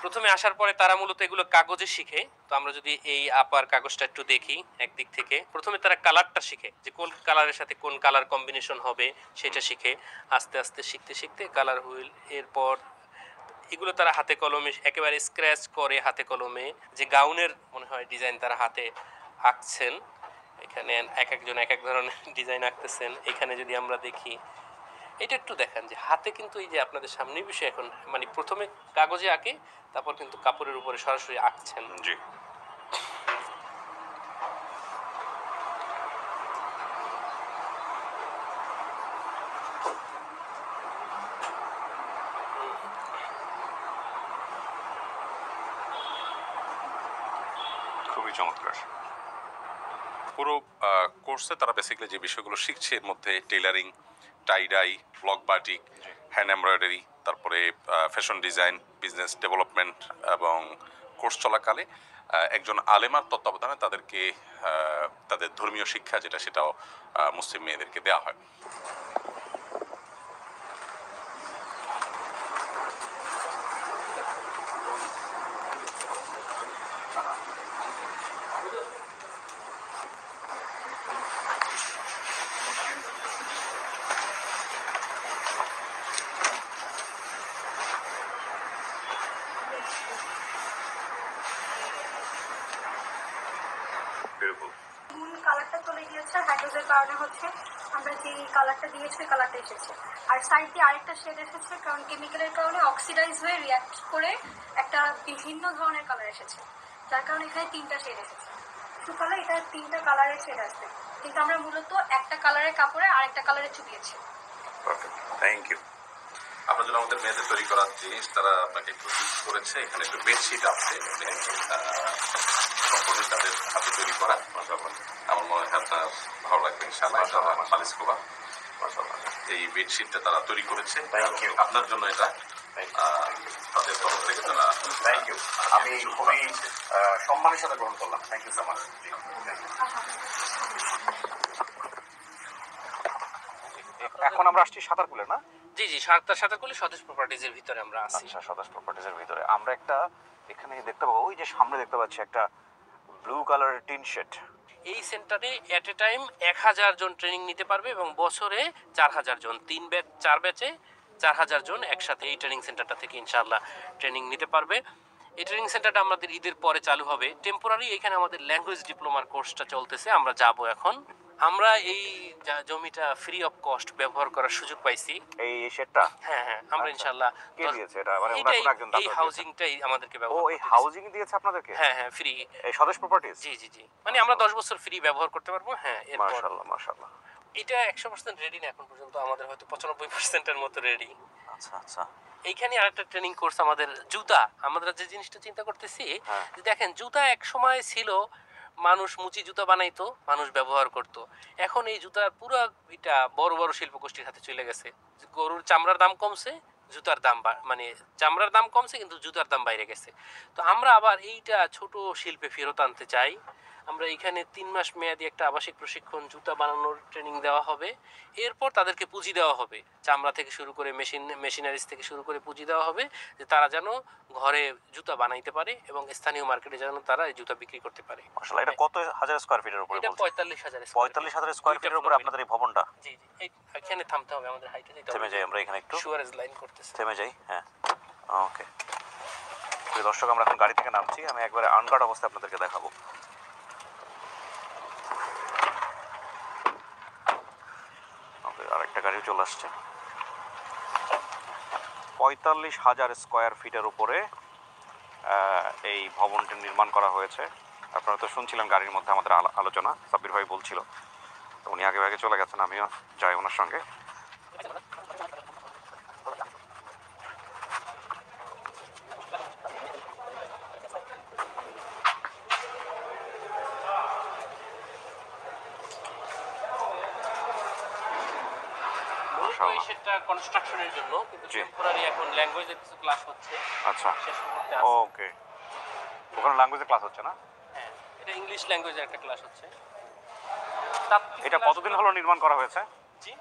প্রথমে আসার পরে তারা মূলত এগুলো কাগজে শিখে। তো আমরা যদি এই আপার কাগজটা একটু দেখি, একদিক থেকে প্রথমে তারা কালারটা শিখে, যে কোন কালারের সাথে কোন কালার কম্বিনেশন হবে সেটা শিখে। আস্তে আস্তে শিখতে শিখতে কালার হুইল, এরপর এগুলো তারা হাতে কলমে একেবারে স্ক্র্যাচ করে, হাতে কলমে যে গাউনের মনে হয় ডিজাইন তারা হাতে আঁকছেন। এখানে এক একজন এক এক ধরনের ডিজাইন আঁকতেছেন। এখানে যদি আমরা দেখি, এটা একটু দেখান যে হাতে কিন্তু এই যে আপনাদের সামনে বিষয় এখন মানে প্রথমে কাগজে আঁকে, তারপর কিন্তু কাপড়ের উপরে সরাসরি আঁকছেন। জি। খুবই চমৎকার। পুরো কোর্সে তারা বেসিক্যালি যে বিষয়গুলো শিখছে এর মধ্যে tailoring, tie-dye, block batik, hand embroidery, তারপরে ফ্যাশন ডিজাইন, বিজনেস ডেভেলপমেন্ট, এবং কোর্স চলাকালে একজন আলেমার তত্ত্বাবধানে তাদেরকে তাদের ধর্মীয় শিক্ষা যেটা সেটাও মুসলিম মেয়েদেরকে দেওয়া হয়। কারণে হচ্ছে আমরা যে কালারটা দিয়েছি ওই কালারটা এসেছে। আর সাইড দিয়ে আরেকটা শেড এসেছে, কারণ কেমিক্যালের কারণে অক্সিডাইজ হয়ে রিয়াক্ট করে একটা বিভিন্ন ধরনের কালার এসেছে, যার কারণে এখানে 3টা শেড এসেছে। টু কালার, এটা 3টা কালারের শেড আসবে, কিন্তু আমরা মূলত একটা কালারের কাপড়ে আরেকটা কালারে চুপিয়েছি। Perfect, thank you. আপনার জন্য আমাদের মেয়েদের তৈরি করা জিনিস তারা আপনাকে একটু গিফট করেছে। এখানে একটু বেডশিট আছে, সম্পূর্ণ তাদের হাতে তৈরি করা। আমার মনে হয় আপনার ভালো লাগবে ইনশাআল্লাহ। মালিশ করা এই বেডশিটটা তারা তৈরি করেছে। Thank you. আপনার জন্য এটা তাদের তরফ থেকে তারা থ্যাংক ইউ। আমি খুবই সম্মানের সাথে গ্রহণ করলাম। Thank you so much. এখন আমরা আসছি সাঁতারকুলে, না? জি জি, সাথে করলে স্বদেশ প্রপার্টিজের ভিতরে আমরা আছি। আচ্ছা, স্বদেশ প্রপার্টিজের ভিতরে আমরা একটা এখানে দেখতে পাবো, ওই যে সামনে দেখতে পাচ্ছি একটা ব্লু কালারের টিন শেড। এই সেন্টারে এট এ টাইম 1000 জন ট্রেনিং নিতে পারবে এবং বছরে 4000 জন, 4 ব্যাচে 4000 জন একসাথে এই ট্রেনিং সেন্টারটা থেকে ইনশাআল্লাহ ট্রেনিং নিতে পারবে। এই ট্রেনিং সেন্টারটা আমাদের ঈদের পরে চালু হবে টেম্পোরারি। এখানে আমাদের ল্যাঙ্গুয়েজ ডিপ্লোমার কোর্সটা চলতেছে, আমরা যাব এখন। আমরা এই জমিটা ফ্রি অফ কস্ট ব্যবহার করার সুযোগ পাইছি। এই শেডটা হ্যাঁ হ্যাঁ, আমরা ইনশাআল্লাহ কে দিয়েছে এটা? মানে ওরা কোনো একজন এই হাউজিংটাই আমাদেরকে ও ব্যবহার এই করতে হাউজিং দিয়েছে আপনাদেরকে? হ্যাঁ হ্যাঁ, ফ্রি। এই স্বদেশ প্রপার্টিজ? জি জি জি, মানে আমরা 10 বছর ফ্রি ব্যবহার করতে পারবো। হ্যাঁ, এরপর মাশাআল্লাহ মাশাআল্লাহ। এটা 100% রেডি না এখন পর্যন্ত, আমাদের হয়তো 95%-এর মতো রেডি। আচ্ছা আচ্ছা। এইখানে আরেকটা ট্রেনিং কোর্স আমাদের জুতা। আমরা যে জিনিসটা চিন্তা করতেছি যে দেখেন, জুতা এক সময় ছিল মানুষ মুচি জুতা বানাইতো, মানুষ ব্যবহার করত। এখন এই জুতার পুরো এটা বড় বড় শিল্পগোষ্ঠীর হাতে চলে গেছে। গরুর চামড়ার দাম কমছে, জুতার দাম মানে চামড়ার দাম কমছে কিন্তু জুতার দাম বাইরে গেছে। তো আমরা আবার এইটা ছোট শিল্পে ফেরত আনতে চাই। আমরা এখানে 3 মাস মেয়াদি একটা আবাসিক প্রশিক্ষণ, জুতা বানানোর ট্রেনিং দেওয়া হবে। এরপর তাদেরকে পুঁজি দেওয়া হবে, চামড়া থেকে শুরু করে মেশিনারিজ থেকে শুরু করে পুঁজি দেওয়া হবে, যে তারা যেন ঘরে জুতা বানাইতে পারে এবং স্থানীয় মার্কেটে যেন তারা এই জুতা বিক্রি করতে পারে। মাশাআল্লাহ। এটা কত হাজার স্কয়ার ফিটের উপরে? এটা 45,000। 45,000 স্কয়ার ফিটের উপরে আপনাদের এই ভবনটা? জি জি, এখানে থামতে হবে, আমাদের হাইটে যেতে হবে। থেমে যাই আমরা এখানে একটু, সুয়ারেজ লাইন করতেছে। থেমে যাই। হ্যাঁ, ওকে। প্রিয় দর্শক, আমরা এখন গাড়ি থেকে নামছি। আমি একবারে আনগার্ড অবস্থায় আপনাদেরকে দেখাবো। আরেকটা গাড়ি চলে আসছে। 45,000 স্কয়ার ফিটের উপরে এই ভবনটি নির্মাণ করা হয়েছে। আপনারা তো শুনছিলেন গাড়ির মধ্যে আমাদের আলোচনা, সাব্বির ভাই বলছিল। তো উনি আগে আগে চলে গেছেন, আমিও যাই ওনার সঙ্গে। সেটা কনস্ট্রাকশনের জন্য, কিন্তু জি। টেম্পোরারি এখন ল্যাঙ্গুয়েজের কিছু ক্লাস হচ্ছে। আচ্ছা, শেষ মুহূর্তে আছে। ওকে। ওখানে ল্যাঙ্গুয়েজের ক্লাস হচ্ছে না? হ্যাঁ, এটা ইংলিশ ল্যাঙ্গুয়েজের একটা ক্লাস হচ্ছে। এটা কতদিন হলো নির্মাণ করা হয়েছে? জি,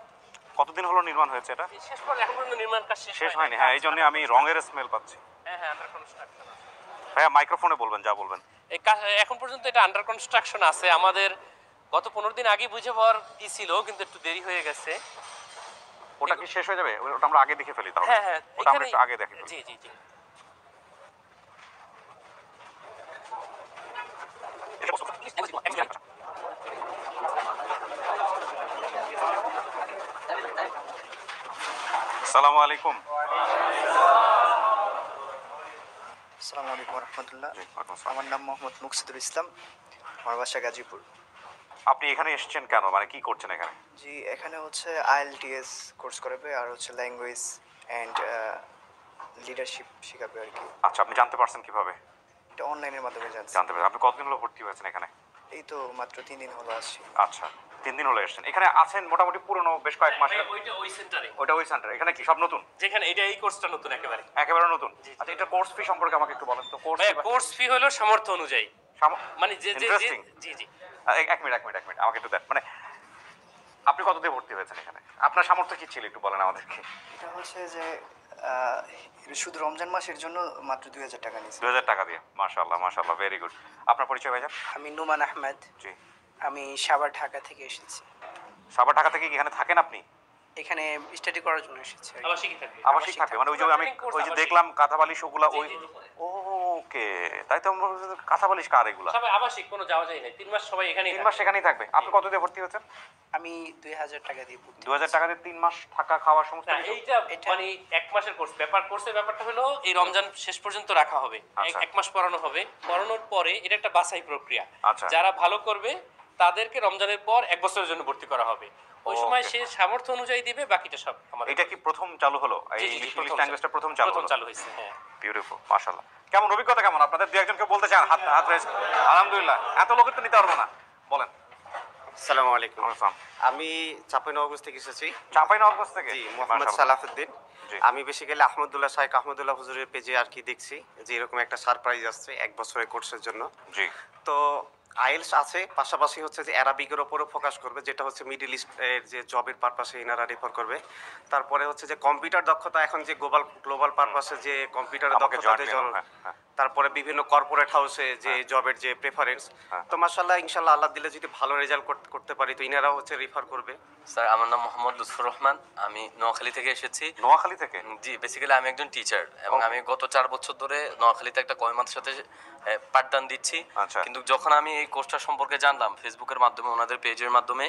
কতদিন হলো নির্মাণ হয়েছে এটা? শেষ পর্যন্ত এখন পর্যন্ত নির্মাণ কাজ শেষ হয়নি। হ্যাঁ, এই জন্য আমি রঙের স্মেল পাচ্ছি। হ্যাঁ হ্যাঁ, আন্ডার কনস্ট্রাকশন আছে। ভাইয়া মাইক্রোফোনে বলবেন, যা বলবেন। এই এখন পর্যন্ত এটা আন্ডার কনস্ট্রাকশন আছে। আমাদের গত 15 দিন আগে বুঝে পাওয়ার ছিল, কিন্তু একটু দেরি হয়ে গেছে। ওটা কি শেষ হয়ে যাবে? ওটা আমরা আগে দেখে ফেলি তাহলে। হ্যাঁ হ্যাঁ, ওটা আমরা একটু আগে দেখে ফেলি। জি জি জি। আসসালামু আলাইকুম। আসসালামু আলাইকুম রহমতুল্লাহ। জি, ওয়ালাইকুম আসসালাম। আমার নাম মোহাম্মদ মুকসিদুল ইসলাম, আমার বাসা গাজীপুর। আপনি এখানে এসেছেন কেন? মানে কি করছেন এখানে? জি, এখানে হচ্ছে IELTS কোর্স করাবে আর হচ্ছে ল্যাঙ্গুয়েজ অ্যান্ড লিডারশিপ শেখাবে আর কি। আচ্ছা, আপনি জানতে পারছেন কিভাবে? এটা অনলাইনের মাধ্যমে জানছি। জানতে পারছেন। আপনি কতদিন হলো ভর্তি হয়েছেন এখানে? এই তো মাত্র 3 দিন হলো আসছি। আচ্ছা, 3 দিন হলো এসেছেন। এখানে আছেন মোটামুটি পুরনো বেশ কয়েক মাসের? ওইটা ওই সেন্টারে, ওটা ওই সেন্টার। এখানে কি সব নতুন? যেখানে এটা এই কোর্সটা নতুন একেবারে। একেবারে নতুন? জি, জি। আচ্ছা, এটা কোর্স ফি সম্পর্কে আমাকে একটু বলেন তো। কোর্স ভাই, কোর্স ফি হলো সামর্থ্য অনুযায়ী, মানে যে যে Interesting. জি জি। এক মিনিট আমাকে একটু দেন। মানে আপনি কত দিয়ে ভর্তি হয়েছেন এখানে? আপনার সামর্থ্য কি ছিল একটু বলেন আমাদেরকে। এটা হচ্ছে যে শুধু রমজান মাসের জন্য মাত্র 2000 টাকা নিয়েছি। 2000 টাকা দিয়ে? মাশাআল্লাহ মাশাআল্লাহ, ভেরি গুড। আপনার পরিচয় ভাইজান? আমি নুমান আহমেদ, জি। আমি সাভার ঢাকা থেকে এসেছি। সাভার ঢাকা থেকে কি এখানে থাকেন আপনি? এখানে স্টাডি করার জন্য এসেছি আর কি। আবাসিকই থাকে। আবাসিক থাকে? মানে ওই যে আমি ওই যে দেখলাম কাঁথাবালি শোগুলা, ওই ও ওকে, তাই তো আমরা কথা বলিস কার এগুলা? সবাই আবাসিক, কোনো যাওয়া যায় না, 3 মাস সবাই এখানেই 3 মাস সেখানেই থাকবে। আপনি কত দিয়ে ভর্তি হয়েছেন? আমি 2000 টাকা দিয়ে ভর্তি 2000 টাকা দিয়ে 3 মাস থাকা খাওয়া সমস্ত না, কিছু? এইটা এটা- মানে 1 মাসের কোর্স। কোর্সের ব্যাপারটা হলো এই রমজান শেষ পর্যন্ত রাখা হবে, আচ্ছা। 1 মাস পড়ানো হবে। পড়ানোর পরে এটা একটা বাছাই প্রক্রিয়া। আচ্ছা। যারা ভালো করবে তাদেরকে রমজানের পর 1 বছরের জন্য ভর্তি করা হবে। ওই সময় Okay. সে সামর্থ্য অনুযায়ী দিবে, বাকিটা সব আমাদের। এটা কি প্রথম চালু হলো? এই জি, জি, ইংলিশ প্রথম ল্যাঙ্গুয়েজটা প্রথম চালু প্রথম হলো? চালু হয়েছে, হ্যাঁ। বিউটিফুল, মাশাআল্লাহ। কেমন অভিজ্ঞতা কেমন? আপনাদের দু একজনকে বলতে চান? হাত হাত রেজ। আলহামদুলিল্লাহ। এত লোকের তো নিতে পারবো না। বলেন। আসসালামু আলাইকুম। আসসালাম। আমি চাঁপাইনবাবগঞ্জ থেকে এসেছি। চাঁপাইনবাবগঞ্জ থেকে? জি, মোহাম্মদ মাশাআল্লাহ। সালাফুদ্দিন। জি। আমি বেসিক্যালি আহমদুল্লাহ শাইখ আহমদুল্লাহ হুজুরের পেজে আর কি দেখছি যে এরকম একটা সারপ্রাইজ আসছে 1 বছরের কোর্সের জন্য। জি। তো আইএলস আছে, পাশাপাশি হচ্ছে যে অ্যারাবিকের ওপরও ফোকাস করবে, যেটা হচ্ছে মিডল ইস্টের যে জবের পারপাসে ইনারা রেফার করবে। তারপরে হচ্ছে যে কম্পিউটার দক্ষতা, এখন যে গ্লোবাল পারপাসে যে কম্পিউটারের আমাকে দক্ষতা জয়েন্ট জন, হ্যাঁ, হ্যাঁ। তারপরে বিভিন্ন কর্পোরেট হাউসে যে জবের যে প্রেফারেন্স। হ্যাঁ। তো মাশাআল্লাহ ইনশাআল্লাহ আল্লাহ দিলে যদি ভালো রেজাল্ট করতে পারি তো ইনারাও হচ্ছে রেফার করবে। স্যার, আমার নাম মোহাম্মদ লুৎফর রহমান, আমি নোয়াখালী থেকে এসেছি। নোয়াখালী থেকে? জি, বেসিক্যালি আমি একজন টিচার এবং আমি গত 4 বছর ধরে নোয়াখালীতে একটা কয়মার সাথে পাঠদান দিচ্ছি। আচ্ছা। কিন্তু যখন আমি এই কোর্সটা সম্পর্কে জানলাম ফেসবুকের মাধ্যমে, ওনাদের পেজের মাধ্যমে,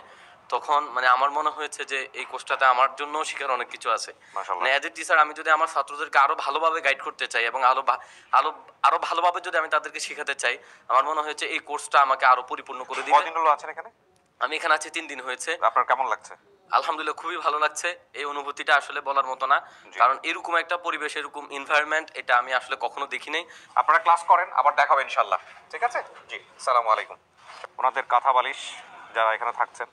তখন মানে আমার মনে হয়েছে যে এই কোর্সটাতে আমার জন্য শেখার অনেক কিছু আছে। মাশাআল্লাহ। মানে অ্যাজ এ টিচার আমি যদি আমার ছাত্রদেরকে আরো ভালোভাবে গাইড করতে চাই এবং আরো ভালোভাবে যদি আমি তাদেরকে শেখাতে চাই, আমার মনে হয়েছে এই কোর্সটা আমাকে আরো পরিপূর্ণ করে দিবে। কদিন হলো আছেন এখানে? আমি এখানে আছি 3 দিন হয়েছে। আপনার কেমন লাগছে? আলহামদুলিল্লাহ, খুবই ভালো লাগছে। এই অনুভূতিটা আসলে বলার মতো না, জি। কারণ এরকম একটা পরিবেশ, এরকম এনভায়রনমেন্ট এটা আমি আসলে কখনো দেখি নাই। আপনারা ক্লাস করেন, আবার দেখা হবে ইনশাআল্লাহ। ঠিক আছে? জি। আসসালামু আলাইকুম। ওনাদের কাঁথা বালিশ যারা এখানে থাকছেন,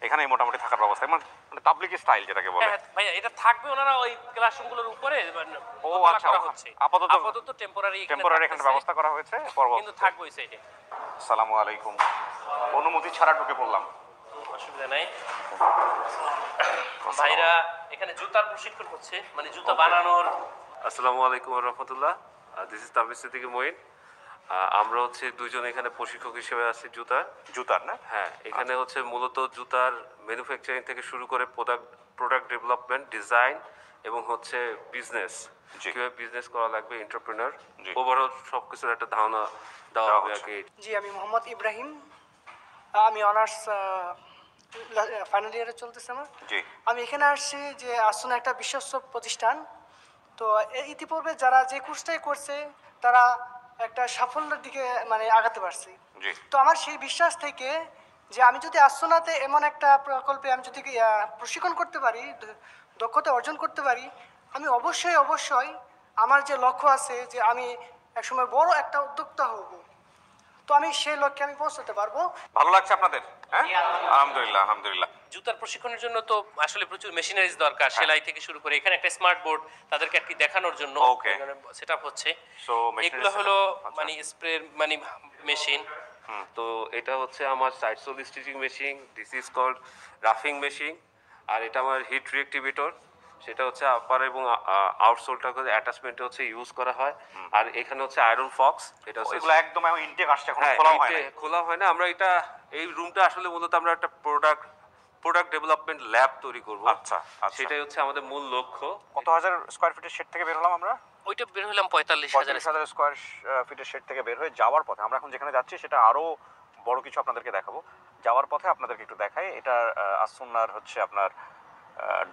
এখানেই মোটামুটি থাকার ব্যবস্থা, মানে তাবলিগি স্টাইল যেটাকে বলে। হ্যাঁ ভাইয়া, এটা থাকবে ওনারা ওই ক্লাসরুমগুলোর উপরে মানে ও দোতলা আচ্ছা, করা হচ্ছে। আপাতত টেম্পোরারি এখানে ব্যবস্থা করা হয়েছে, কিন্তু পরবর্তীতে। থাকবে ওই সাইডে। আসসালামু আলাইকুম। অনুমতি ছাড়া ঢুকে পড়লাম। অসুবিধা নাই। ভাইরা এখানে জুতার প্রশিক্ষণ হচ্ছে, মানে জুতা বানানোর। আসসালামু আলাইকুম রহমতুল্লাহ। This is Tabir Siddiqui Moin. আমরা হচ্ছে দুইজন এখানে প্রশিক্ষক হিসেবে আছি জুতার না? হ্যাঁ, এখানে হচ্ছে মূলত জুতার ম্যানুফ্যাকচারিং থেকে শুরু করে প্রোডাক্ট ডেভেলপমেন্ট, ডিজাইন এবং হচ্ছে বিজনেস, জি। কিভাবে বিজনেস করা লাগবে, এন্টারপ্রেনার, জি। ওভারঅল সবকিছুর একটা ধারণা দেওয়া হবে আর কি। জি, আমি মোহাম্মদ ইব্রাহিম। আমি অনার্স ফাইনাল ইয়ারে চলতেছে আমার। জি। আমি এখানে আসছি যে আসুনা একটা বিশ্বস্ত প্রতিষ্ঠান। তো ইতিপূর্বে যারা যে কোর্সটাই করছে তারা একটা সাফল্যের দিকে মানে আগাতে পারছে। জি। তো আমার সেই বিশ্বাস থেকে যে আমি যদি আসুনাতে এমন একটা প্রকল্পে আমি যদি প্রশিক্ষণ করতে পারি, দক্ষতা অর্জন করতে পারি, আমি অবশ্যই আমার যে লক্ষ্য আছে যে আমি একসময় বড় একটা উদ্যোক্তা হব, তো আমি সেই লক্ষ্যে আমি পৌঁছাতে পারবো। ভালো লাগছে আপনাদের? হ্যাঁ, আলহামদুলিল্লাহ, আলহামদুলিল্লাহ। জুতার প্রশিক্ষণের জন্য তো আসলে প্রচুর মেশিনারিজ দরকার, সেলাই থেকে শুরু করে। এখানে একটা স্মার্ট বোর্ড তাদেরকে আর কি দেখানোর জন্য Okay. সেটআপ হচ্ছে। So, machinery এগুলো হলো setup, মানে স্প্রে মানে মেশিন। তো এটা হচ্ছে আমার side sole stitching machine, this is called রাফিং মেশিন। আর এটা আমার হিট রিঅ্যাক্টিভেটর, সেটা হচ্ছে আপার এবং আউটসোলটাকে অ্যাটাচমেন্টে হচ্ছে ইউজ করা হয়। আর এখানে হচ্ছে আয়রন ফক্স, এটা হচ্ছে এগুলো একদম এখন ইনটেক আসছে, এখন হ্যাঁ, খোলা হয় না। খোলা হয় না। আমরা এটা এই রুমটা আসলে মূলত আমরা একটা প্রোডাক্ট ডেভেলপমেন্ট ল্যাব তৈরি করব। আচ্ছা, আচ্ছা। সেটাই হচ্ছে আমাদের মূল লক্ষ্য। কত হাজার স্কয়ার ফিটের শেড থেকে বের হলাম আমরা? ওইটা বের হলাম 45,000। 45,000 স্কয়ার ফিটের শেড থেকে বের হয়ে যাওয়ার পথে আমরা এখন যেখানে যাচ্ছি সেটা আরো বড় কিছু আপনাদেরকে দেখাবো। যাওয়ার পথে আপনাদেরকে একটু দেখাই, এটা আসুন্নার হচ্ছে আপনার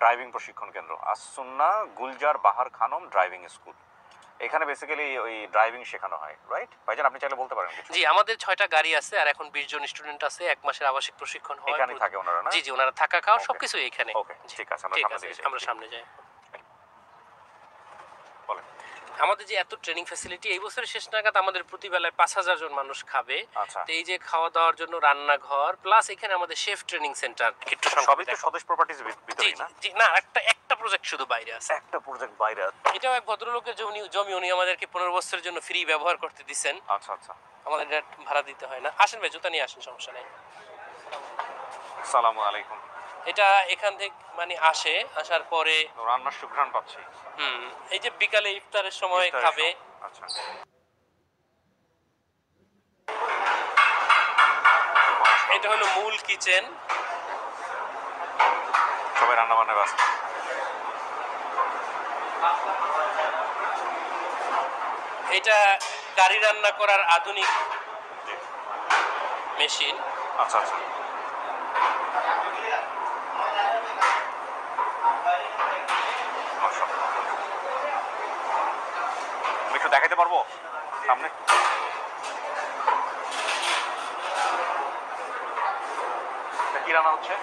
ড্রাইভিং প্রশিক্ষণ কেন্দ্র, আসুন্না গুলজার বাহার খানম ড্রাইভিং স্কুল। এখানে বেসিক্যালি ওই ড্রাইভিং শেখানো হয়, রাইট? ভাইজান আপনি চাইলে বলতে পারেন কিছু। জি, আমাদের 6টা গাড়ি আছে আর এখন 20 জন স্টুডেন্ট আছে। 1 মাসের আবাসিক প্রশিক্ষণ হয়। এখানেই থাকে ওনারা না? জি জি, ওনারা থাকা খাওয়া Okay. সবকিছু এখানে। ওকে, ঠিক আছে, আমরা ঠিক সামনে আছে, দিকে যাই। আমরা সামনে যাই। বলেন। আমাদের যে এত ট্রেনিং ফ্যাসিলিটি, এই বছরের শেষ নাগাদ আমাদের প্রতিবেলায় 5,000 জন মানুষ খাবে। আচ্ছা। তো এই যে খাওয়া দাওয়ার জন্য রান্নাঘর প্লাস এখানে আমাদের শেফ ট্রেনিং সেন্টার একটু সবই তো স্বদেশ প্রপার্টিজ ভিতরেই না? জি না, একটা প্রজেক্ট শুধু বাইরে আছে। একটা প্রজেক্ট বাইরে আছে। এটাও এক ভদ্রলোকের জমি, উনি আমাদেরকে 15 বছরের জন্য ফ্রি ব্যবহার করতে দিচ্ছেন। আচ্ছা আচ্ছা। আমাদের এটা ভাড়া দিতে হয় না। আসেন ভাই, জুতা নিয়ে আসেন, সমস্যা নেই। আসসালামু আলাইকুম। এটা এখান থেকে মানে আসার পরে রান্নার সুঘ্রাণ পাচ্ছি। এই যে বিকালে ইফতারের সময় ইফতারের খাবে। সময়। আচ্ছা। এটা হলো মূল কিচেন। সবাই রান্না বান্নায় ব্যস্ত। এটা গাড়ি রান্না করার আধুনিক মেশিন। আচ্ছা আচ্ছা, মাশাআল্লাহ। আমি একটু দেখাইতে পারবো সামনে? এটা কি রান্না হচ্ছে?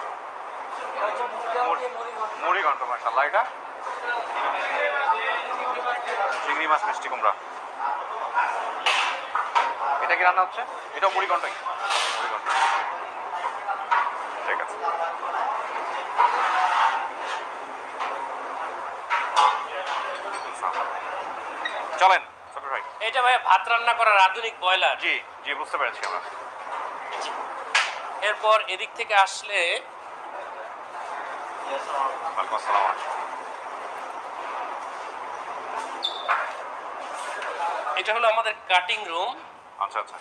মুড়ি ঘন্ট, মাশাআল্লাহ। এটা চিংড়ি মাছ মিষ্টি কুমড়া। এটা কি রান্না হচ্ছে? এটাও মুড়ি ঘন্টই? মুড়ি ঘন্ট, ঠিক আছে। চলেন সফির ভাই। এটা ভাই ভাত রান্না করার আধুনিক বয়লার। জি জি, বুঝতে পেরেছি আমরা। এরপর এদিক থেকে আসলে ওয়ালাইকুম আসসালাম। এটা হলো আমাদের কাটিং রুম। আচ্ছা আচ্ছা,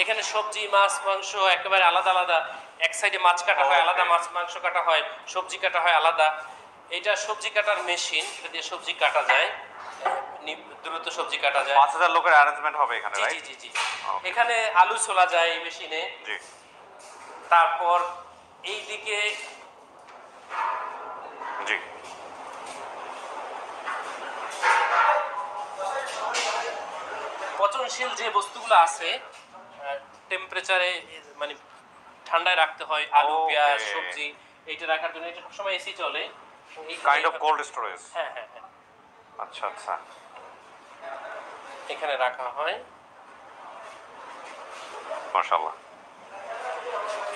এখানে সবজি মাছ মাংস একেবারে আলাদা আলাদা। এক সাইডে মাছ কাটা হয় আলাদা, মাছ মাংস কাটা হয়, সবজি কাটা হয় আলাদা। এটা সবজি কাটার মেশিন, এটা দিয়ে সবজি কাটা যায়, দ্রুত সবজি কাটা যায়। 5000 লোকের অ্যারেঞ্জমেন্ট হবে এখানে, জি রাইট? জি জি জি। এখানে আলু ছোলা যায় এই মেশিনে। জি। তারপর এই দিকে জি, পচনশীল যে বস্তুগুলো আছে টেম্পারেচারে মানে ঠান্ডায় রাখতে হয়, আলু পেঁয়াজ সবজি, এইটা রাখার জন্য এটা সবসময় এসি চলে। Kind of cold storage. হ্যাঁ হ্যাঁ হ্যাঁ, আচ্ছা আচ্ছা, এখানে রাখা হয়। মাশাআল্লাহ।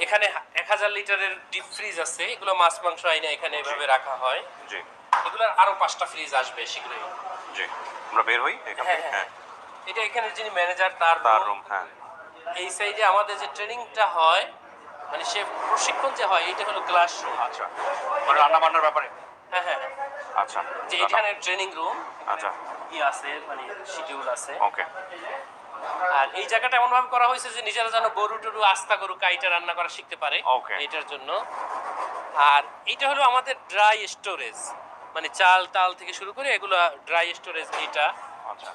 এখানে 1000 লিটারের ডিপ ফ্রিজ আছে, এগুলো মাছ মাংস আইনা এখানে এভাবে রাখা হয়। জি। এগুলোর আরো 5টা ফ্রিজ আসবে শীঘ্রই। জি, আমরা বের হই এখান হ্যাঁ থেকে। হ্যাঁ, এটা এখানে যিনি ম্যানেজার তার রুম। হ্যাঁ, এই সাইডে আমাদের যে ট্রেনিংটা হয়, মানে সে প্রশিক্ষণ যে হয়, এটা হলো ক্লাসরুম। আচ্ছা, মানে রান্না বান্নার ব্যাপারে। হ্যাঁ হ্যাঁ, আচ্ছা, যে এখানে ট্রেনিং রুম আচ্ছা, কি আছে, মানে শিডিউল আছে। ওকে। আর এই জায়গাটা এমন ভাবে করা হয়েছে যে নিজেরা যেন গরু টরু আস্তা গরু কাইটা রান্না করা শিখতে পারে, এটার জন্য। আর এটা হলো আমাদের ড্রাই স্টোরেজ, মানে চাল তাল থেকে শুরু করে এগুলো ড্রাই স্টোরেজ। এটা আচ্ছা,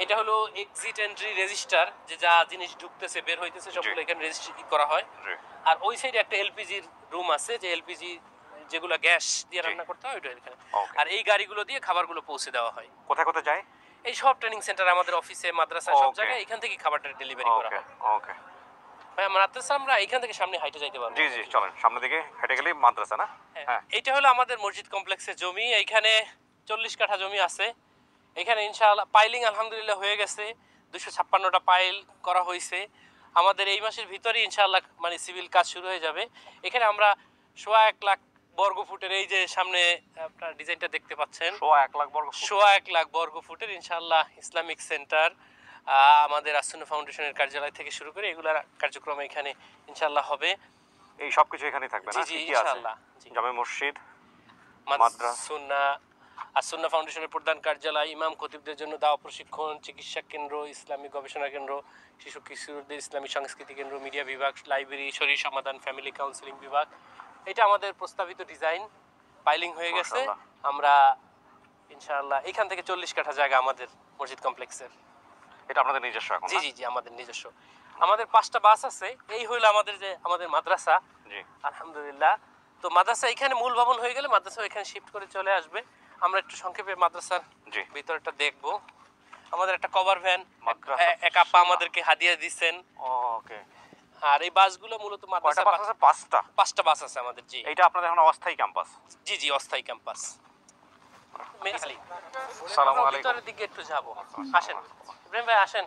এটা হলো এক্সিট এন্ট্রি রেজিস্টার, যে যা জিনিস ঢুকতেছে বের হইতেছে সবগুলো এখানে রেজিস্ট্রি করা হয়। আর ওই সাইডে একটা এলপিজির রুম আছে, যে এলপিজি যেগুলো গ্যাস দিয়ে রান্না করতে হয় ওইটা এখানে। আর এই গাড়িগুলো দিয়ে খাবারগুলো পৌঁছে দেওয়া হয়। কোথায় কোথায় যায়? এই সব ট্রেনিং সেন্টার, আমাদের অফিসে, মাদ্রাসা, সব জায়গায় এখান থেকে খাবারটা ডেলিভারি করা হয়। ওকে। ভাই মাদ্রাসা আমরা এখান থেকে সামনে হাইটে যাইতে পারবো। জি জি, চলেন সামনের দিকে হেঁটে গেলেই মাদ্রাসা, না? হ্যাঁ, এটা হলো আমাদের মসজিদ কমপ্লেক্সের জমি। এইখানে 40 কাঠা জমি আছে। এখানে ইনশাআল্লাহ পাইলিং আলহামদুলিল্লাহ হয়ে গেছে, 256টা পাইল করা হয়েছে। আমাদের এই মাসের ভিতরেই ইনশাআল্লাহ মানে সিভিল কাজ শুরু হয়ে যাবে। এখানে আমরা 1.25 লাখ বর্গ ফুটের, এই যে সামনে আপনার ডিজাইনটা দেখতে পাচ্ছেন, 1.25 লাখ বর্গ ফুট, 1.25 লাখ বর্গ ফুটের ইনশাআল্লাহ ইসলামিক সেন্টার, আমাদের আসুন্না ফাউন্ডেশনের কার্যালয় থেকে শুরু করে এগুলার কার্যক্রম এখানে ইনশাআল্লাহ হবে। এই সব কিছু এখানেই থাকবে, না? জি জি, কি আছে? ইনশাআল্লাহ। জামে মসজিদ, মাদ্রাসা, আসুন্না ফাউন্ডেশনের প্রধান কার্যালয়, ইমাম খতিবদের জন্য দাওয়া প্রশিক্ষণ, চিকিৎসা কেন্দ্র, ইসলামিক গবেষণা কেন্দ্র, শিশু কিশোরদের ইসলামী সংস্কৃতি কেন্দ্র, মিডিয়া বিভাগ, লাইব্রেরি, শরীর সমাধান, ফ্যামিলি কাউন্সিলিং বিভাগ। এটা আমাদের প্রস্তাবিত ডিজাইন। পাইলিং হয়ে গেছে। আমরা ইনশাআল্লাহ এখান থেকে 40 কাঠা জায়গা আমাদের মসজিদ কমপ্লেক্সের। এটা আপনাদের নিজস্ব এখন? জি জি জি, আমাদের নিজস্ব। আমাদের 5টা বাস আছে। এই হইলো আমাদের যে আমাদের মাদ্রাসা। জি, আলহামদুলিল্লাহ। তো মাদ্রাসা এখানে মূল ভবন হয়ে গেলে মাদ্রাসা এখানে শিফট করে চলে আসবে। আমরা একটু সংক্ষেপে মাদ্রাসার ভিতরটা দেখবো। আমাদের একটা কভার ভ্যান এক আপা আমাদেরকে হাদিয়া দিচ্ছেন। ওকে। আর এই বাসগুলো মূলত মাদ্রাসা, 5টা বাস আছে আমাদের। জি, এটা আপনাদের এখন অস্থায়ী ক্যাম্পাস? জি জি, অস্থায়ী ক্যাম্পাস। আসসালামু আলাইকুম। ভিতরের দিকে একটু যাবো, আসেন ইব্রাহিম ভাই, আসেন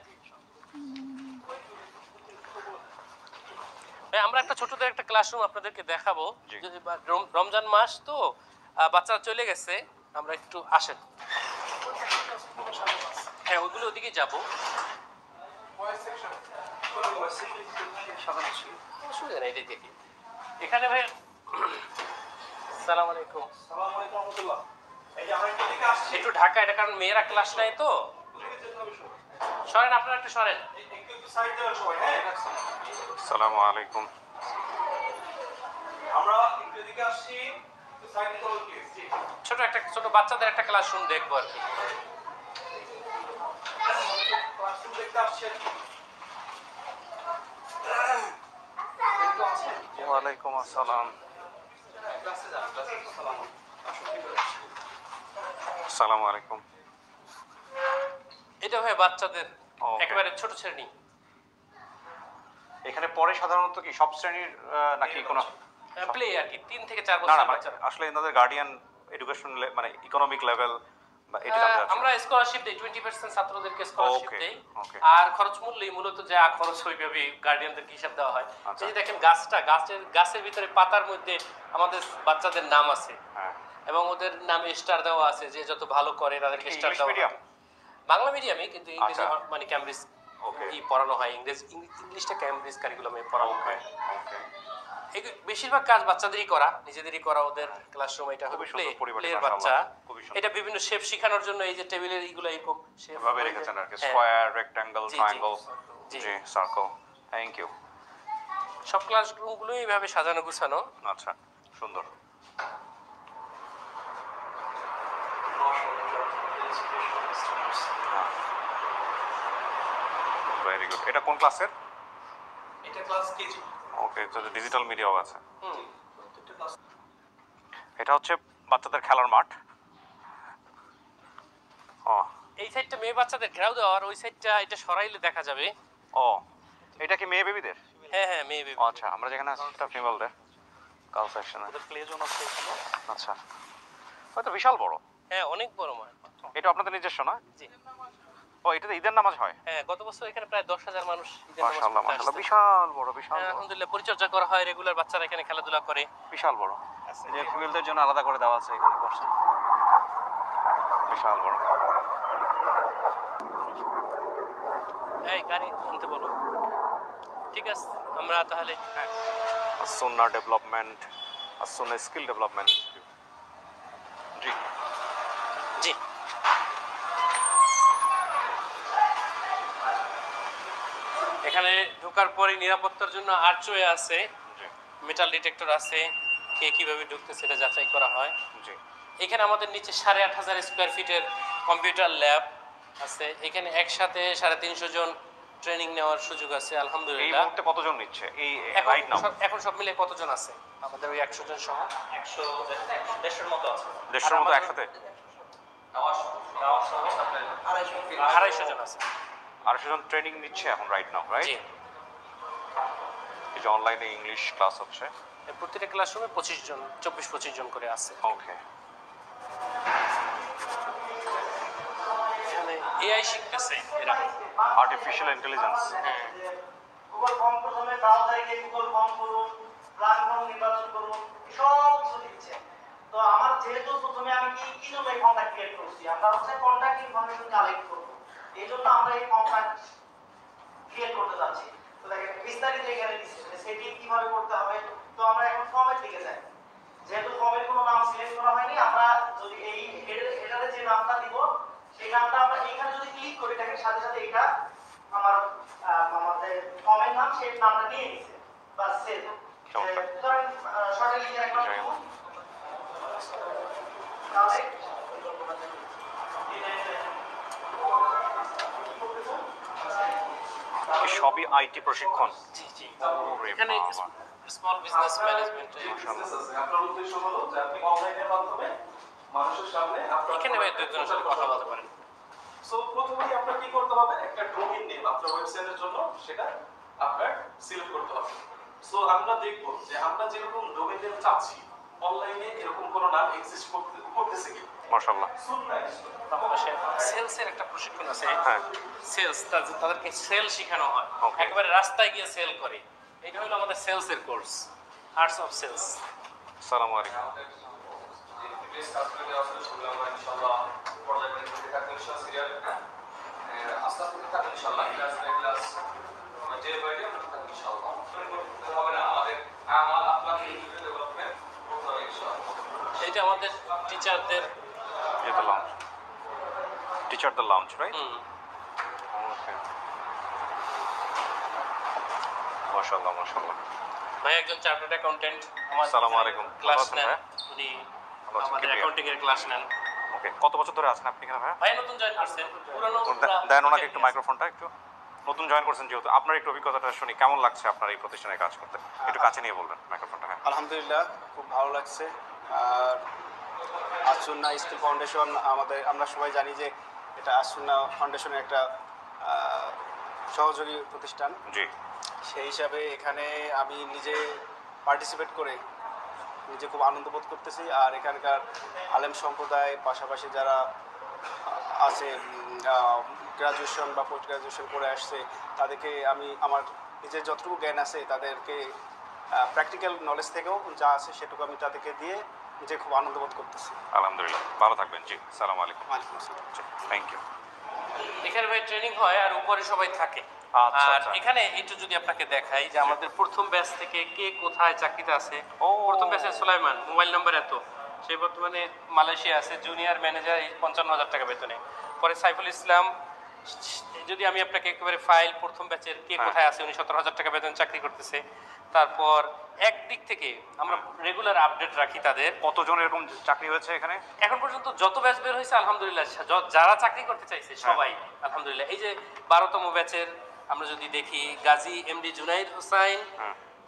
ভাই। আমরা একটা ছোটদের একটা ক্লাসরুম আপনাদেরকে দেখাবো। যদি রমজান মাস তো বাচ্চারা চলে গেছে, আমরা একটু আসেন। হ্যাঁ, ওইগুলো ওদিকে যাবো। অসুবিধা নেই, এটাই দেখি। এখানে ভাই আসসালামু আলাইকুম। একটু ঢাকা, এটা কারণ মেয়েরা ক্লাস নাই তো। সরেন, আপনারা একটু সরেন। আসসালামু আলাইকুম। আমরা একটু এদিকে আসছি, ছোট বাচ্চাদের একটা ক্লাসরুম দেখবো আর কি। দেখতে আসছি আর কি। ওয়ালাইকুম আসসালাম। আসসালামু আলাইকুম। এটা ভাই বাচ্চাদের Okay. একেবারে ছোট শ্রেণী। এখানে পরে সাধারণত কি সব শ্রেণীর নাকি কোনো প্লে আর কি 3 থেকে 4 না বছরের মানে বাচ্চারা। আসলে এনাদের গার্ডিয়ান এডুকেশন মানে ইকোনমিক লেভেল বা এটা জানতে চাচ্ছি। আমরা স্কলারশিপ দেই 20% ছাত্রদেরকে স্কলারশিপ Okay, দেই। okay. আর খরচ মূল্যই মূলত যা খরচ ওইভাবে গার্ডিয়ানদেরকে হিসাব দেওয়া হয়। আচ্ছা। এই যে দেখেন গাছের ভিতরে পাতার মধ্যে আমাদের বাচ্চাদের নাম আছে হ্যাঁ। এবং ওদের নামে স্টার দেওয়া আছে, যে যত ভালো করে তাদেরকে স্টার ইংলিশ দেওয়া মিডিয়াম? হয়। বাংলা মিডিয়ামে কিন্তু ইংরেজি আচ্ছা। মানে ক্যামব্রিজ Okay. পড়ানো হয়, ইংলিশটা ক্যামব্রিজ কারিকুলামে পড়ানো হয়। ওকে। এই বেশিরভাগ কাজ বাচ্চাদেরই করা, নিজেদেরই করা। ওদের ক্লাসরুম এটা হবে খুবই সুন্দর পরিপাটি, প্লের মাশাআল্লাহ। বাচ্চা। খুবই সুন্দর। এটা বিভিন্ন শেপ শেখানোর জন্য এই যে টেবিলের এইগুলো এরকম শেপ এভাবে রেখেছেন আর কি, হ্যাঁ। স্কয়ার, রেক্ট্যাঙ্গেল, জি, জি। ট্রায়াঙ্গেল, জি। জি, সার্কেল। Thank you. সব ক্লাসরুমগুলো এইভাবে সাজানো গুছানো। আচ্ছা, সুন্দর। Very good. এটা কোন ক্লাসের? এটা ক্লাস কেজি। ওকে, তো ডিজিটাল মিডিয়াও আছে। হুম। এটা হচ্ছে বাচ্চাদের খেলার মাঠ। ও এই সাইডটা মেয়ে বাচ্চাদের ঘেরাও দেওয়া, আর ওই সাইডটা এটা সরাইলে দেখা যাবে। ও, এটা কি মেয়ে বেবিদের? হ্যাঁ হ্যাঁ, মেয়ে বেবি। আচ্ছা, আমরা যেখানে আছি সেটা ফিমেলদের কাল সেকশনে। ওদের প্লে জোন আছে এখানে। আচ্ছা, হয়তো বিশাল বড়। হ্যাঁ, অনেক বড় মাঠ। এটা আপনাদের নিজস্ব না? জি। ও, এটাতে ঈদের নামাজ হয়? হ্যাঁ, গত বছর এখানে প্রায় 10,000 মানুষ ঈদের নামাজ মাশাআল্লাহ, পড়তে মাশাআল্লাহ, আসছে। বিশাল বড়, বিশাল হ্যাঁ, বড়, আলহামদুলিল্লাহ পরিচর্যা করা হয়, রেগুলার বাচ্চারা এখানে খেলাধুলা করে। বিশাল বড়। এই যে ফিমেলদের জন্য আলাদা করে দেওয়া আছে এখানে করছে। বিশাল বড়। এই গাড়ি আনতে বলো। ঠিক আছে, আমরা তাহলে সুন্নাহ ডেভেলপমেন্ট, সুন্নাহ স্কিল ডেভেলপমেন্ট। জি জি। এখানে ঢোকার পরে নিরাপত্তার জন্য আর্চওয়ে আছে, জি মেটাল ডিটেক্টর আছে, কে কিভাবে ঢুকতে সেটা যাচাই করা হয়। জি। এখানে আমাদের নিচে 8,500 স্কোয়ার ফিটের কম্পিউটার ল্যাব আছে। এখানে একসাথে 350 জন ট্রেনিং নেওয়ার সুযোগ আছে এই আলহামদুলিল্লাহ। মুহূর্তে কতজন নিচ্ছে এই এখন রাইট নাও? এখন সব মিলে কতজন আছে আমাদের ওই 100 জন সহ? 100-150 মতো আছে। 150 মতো একসাথে? 250 জন আছে। 250 জন ট্রেনিং নিচ্ছে এখন রাইট নাও, জি। রাইট? এই যে অনলাইনে ইংলিশ ক্লাস হচ্ছে। প্রতিটা ক্লাসরুমে 24 জন করে আছে। ওকে। এখানে এআই শিখতেছে এরা। Artificial intelligence. হ্যাঁ। গুগল ফর্ম প্রথমে ব্রাউজারে গিয়ে গুগল ফর্ম করুন, রান ফর্ম নির্বাচন করুন, সব কিছু দিচ্ছে। তো আমার যেহেতু প্রথমে আমি কি জন্য এই ফর্মটা ক্রিয়েট করছি, আমরা হচ্ছে কন্টাক্ট ইনফরমেশন কালেক্ট করব। এই জন্য আমরা এই ফর্মটা ক্রিয়েট করতে যাচ্ছি। তো দেখেন বিস্তারিত এখানে দিচ্ছে সেটিং কিভাবে করতে হবে। তো আমরা এখন ফর্মের দিকে যাই। যেহেতু ফর্মের কোনো নাম সিলেক্ট করা হয়নি, আমরা যদি এই হেডারে যে নামটা দিব সেই নামটা আমরা এখানে যদি ক্লিক করি, দেখেন সাথে সাথে এটা আমাদের ফর্মের নাম সেই নামটা নিয়ে নিছে বা সেভ। ধরেন শর্টে লিখে রাখলাম তাহলে সবই আইটি প্রশিক্ষণ। জি জি। ওরে এখানে বাবা। Small business management. আপনার উদ্দেশ্য হলো যে আপনি অনলাইনের মাধ্যমে মানুষের সামনে আপনার এখানে ভাই দুজনের সাথে কথা বলতে পারেন। সো প্রথমেই আপনার কি করতে হবে, একটা ডোমেইন নেম আপনার ওয়েবসাইটের জন্য সেটা আপনার সিলেক্ট করতে হবে। সো আমরা দেখব যে আমরা যেরকম ডোমেইন নেম চাচ্ছি অনলাইনে এরকম কোনো নাম এক্সিস্ট করতেছে কি। মাশাআল্লাহ। সেলসের একটা প্রশিক্ষণ আছে। হ্যাঁ। সেলস, তাদেরকে সেল শেখানো হয়। Okay. একেবারে রাস্তায় গিয়ে সেল করে। এটা হলো আমাদের সেলসের কোর্স, আর্টস অফ সেলস। আসসালামু আলাইকুম। এটা আমাদের টিচারদের এটা lounge, teacher the lounge, right? Okay. মাশাআল্লাহ, মাশাআল্লাহ। ভাই একজন চার্টার্ড অ্যাকাউন্টেন্ট আসসালামু আলাইকুম। ক্লাস ভালো আছেন নেন। ভাইয়া? উনি ভালো আছেন, আমাদের কি ভাইয়া? অ্যাকাউন্টিং এর ক্লাস নেন। ওকে, কত বছর ধরে আছেন আপনি এখানে ভাইয়া? ভাই নতুন জয়েন করছেন, পুরানো দেন ওনাকে একটু মাইক্রোফোনটা একটু। নতুন জয়েন করছেন যেহেতু, আপনার একটু অভিজ্ঞতাটা শুনি, কেমন লাগছে আপনার এই প্রতিষ্ঠানে কাজ করতে? একটু কাছে নিয়ে বলবেন মাইক্রোফোনটা। হ্যাঁ, আলহামদুলিল্লাহ খুব ভালো লাগছে। আর আসুন্না স্কুল ফাউন্ডেশন আমরা সবাই জানি যে এটা আসুন্না ফাউন্ডেশনের একটা সহযোগী প্রতিষ্ঠান। জি। সেই হিসাবে এখানে আমি নিজে পার্টিসিপেট করে নিজে খুব আনন্দ বোধ করতেছি। আর এখানকার আলেম সম্প্রদায় পাশাপাশি যারা আছে গ্রাজুয়েশন বা পোস্ট গ্রাজুয়েশন করে আসছে, তাদেরকে আমি আমার নিজের যতটুকু জ্ঞান আছে তাদেরকে প্র্যাকটিক্যাল নলেজ থেকেও যা আছে সেটুকু আমি তাদেরকে দিয়ে নিজে খুব আনন্দ বোধ করতেছি। আলহামদুলিল্লাহ, ভালো থাকবেন। জি, আসসালামু আলাইকুম। ওয়ালাইকুম আসসালাম। Thank you. এখানে ভাই ট্রেনিং হয় আর উপরে সবাই থাকে। আচ্ছা, আর আচ্ছা। এখানে একটু যদি আপনাকে দেখাই যে আমাদের প্রথম ব্যাচ থেকে কে কোথায় চাকরিতে আছে। প্রথম ব্যাচে সুলাইমান, মোবাইল নাম্বার এত, সে বর্তমানে মালয়েশিয়া আছে, জুনিয়র ম্যানেজার, 55,000 টাকা বেতনে। পরে সাইফুল ইসলাম, যদি আমি আপনাকে একেবারে ফাইল প্রথম ব্যাচের কে কোথায় আছে, উনি 17,000 টাকা বেতন চাকরি করতেছে। তারপর একদিক থেকে আমরা রেগুলার আপডেট রাখি তাদের। কতজন এরকম চাকরি হয়েছে এখানে এখন পর্যন্ত যত ব্যাচ বের হয়েছে আলহামদুলিল্লাহ, যারা চাকরি করতে চাইছে সবাই আলহামদুলিল্লাহ। এই যে 12তম ব্যাচের আমরা যদি দেখি, গাজী এমডি জুনাইদ হোসাইন,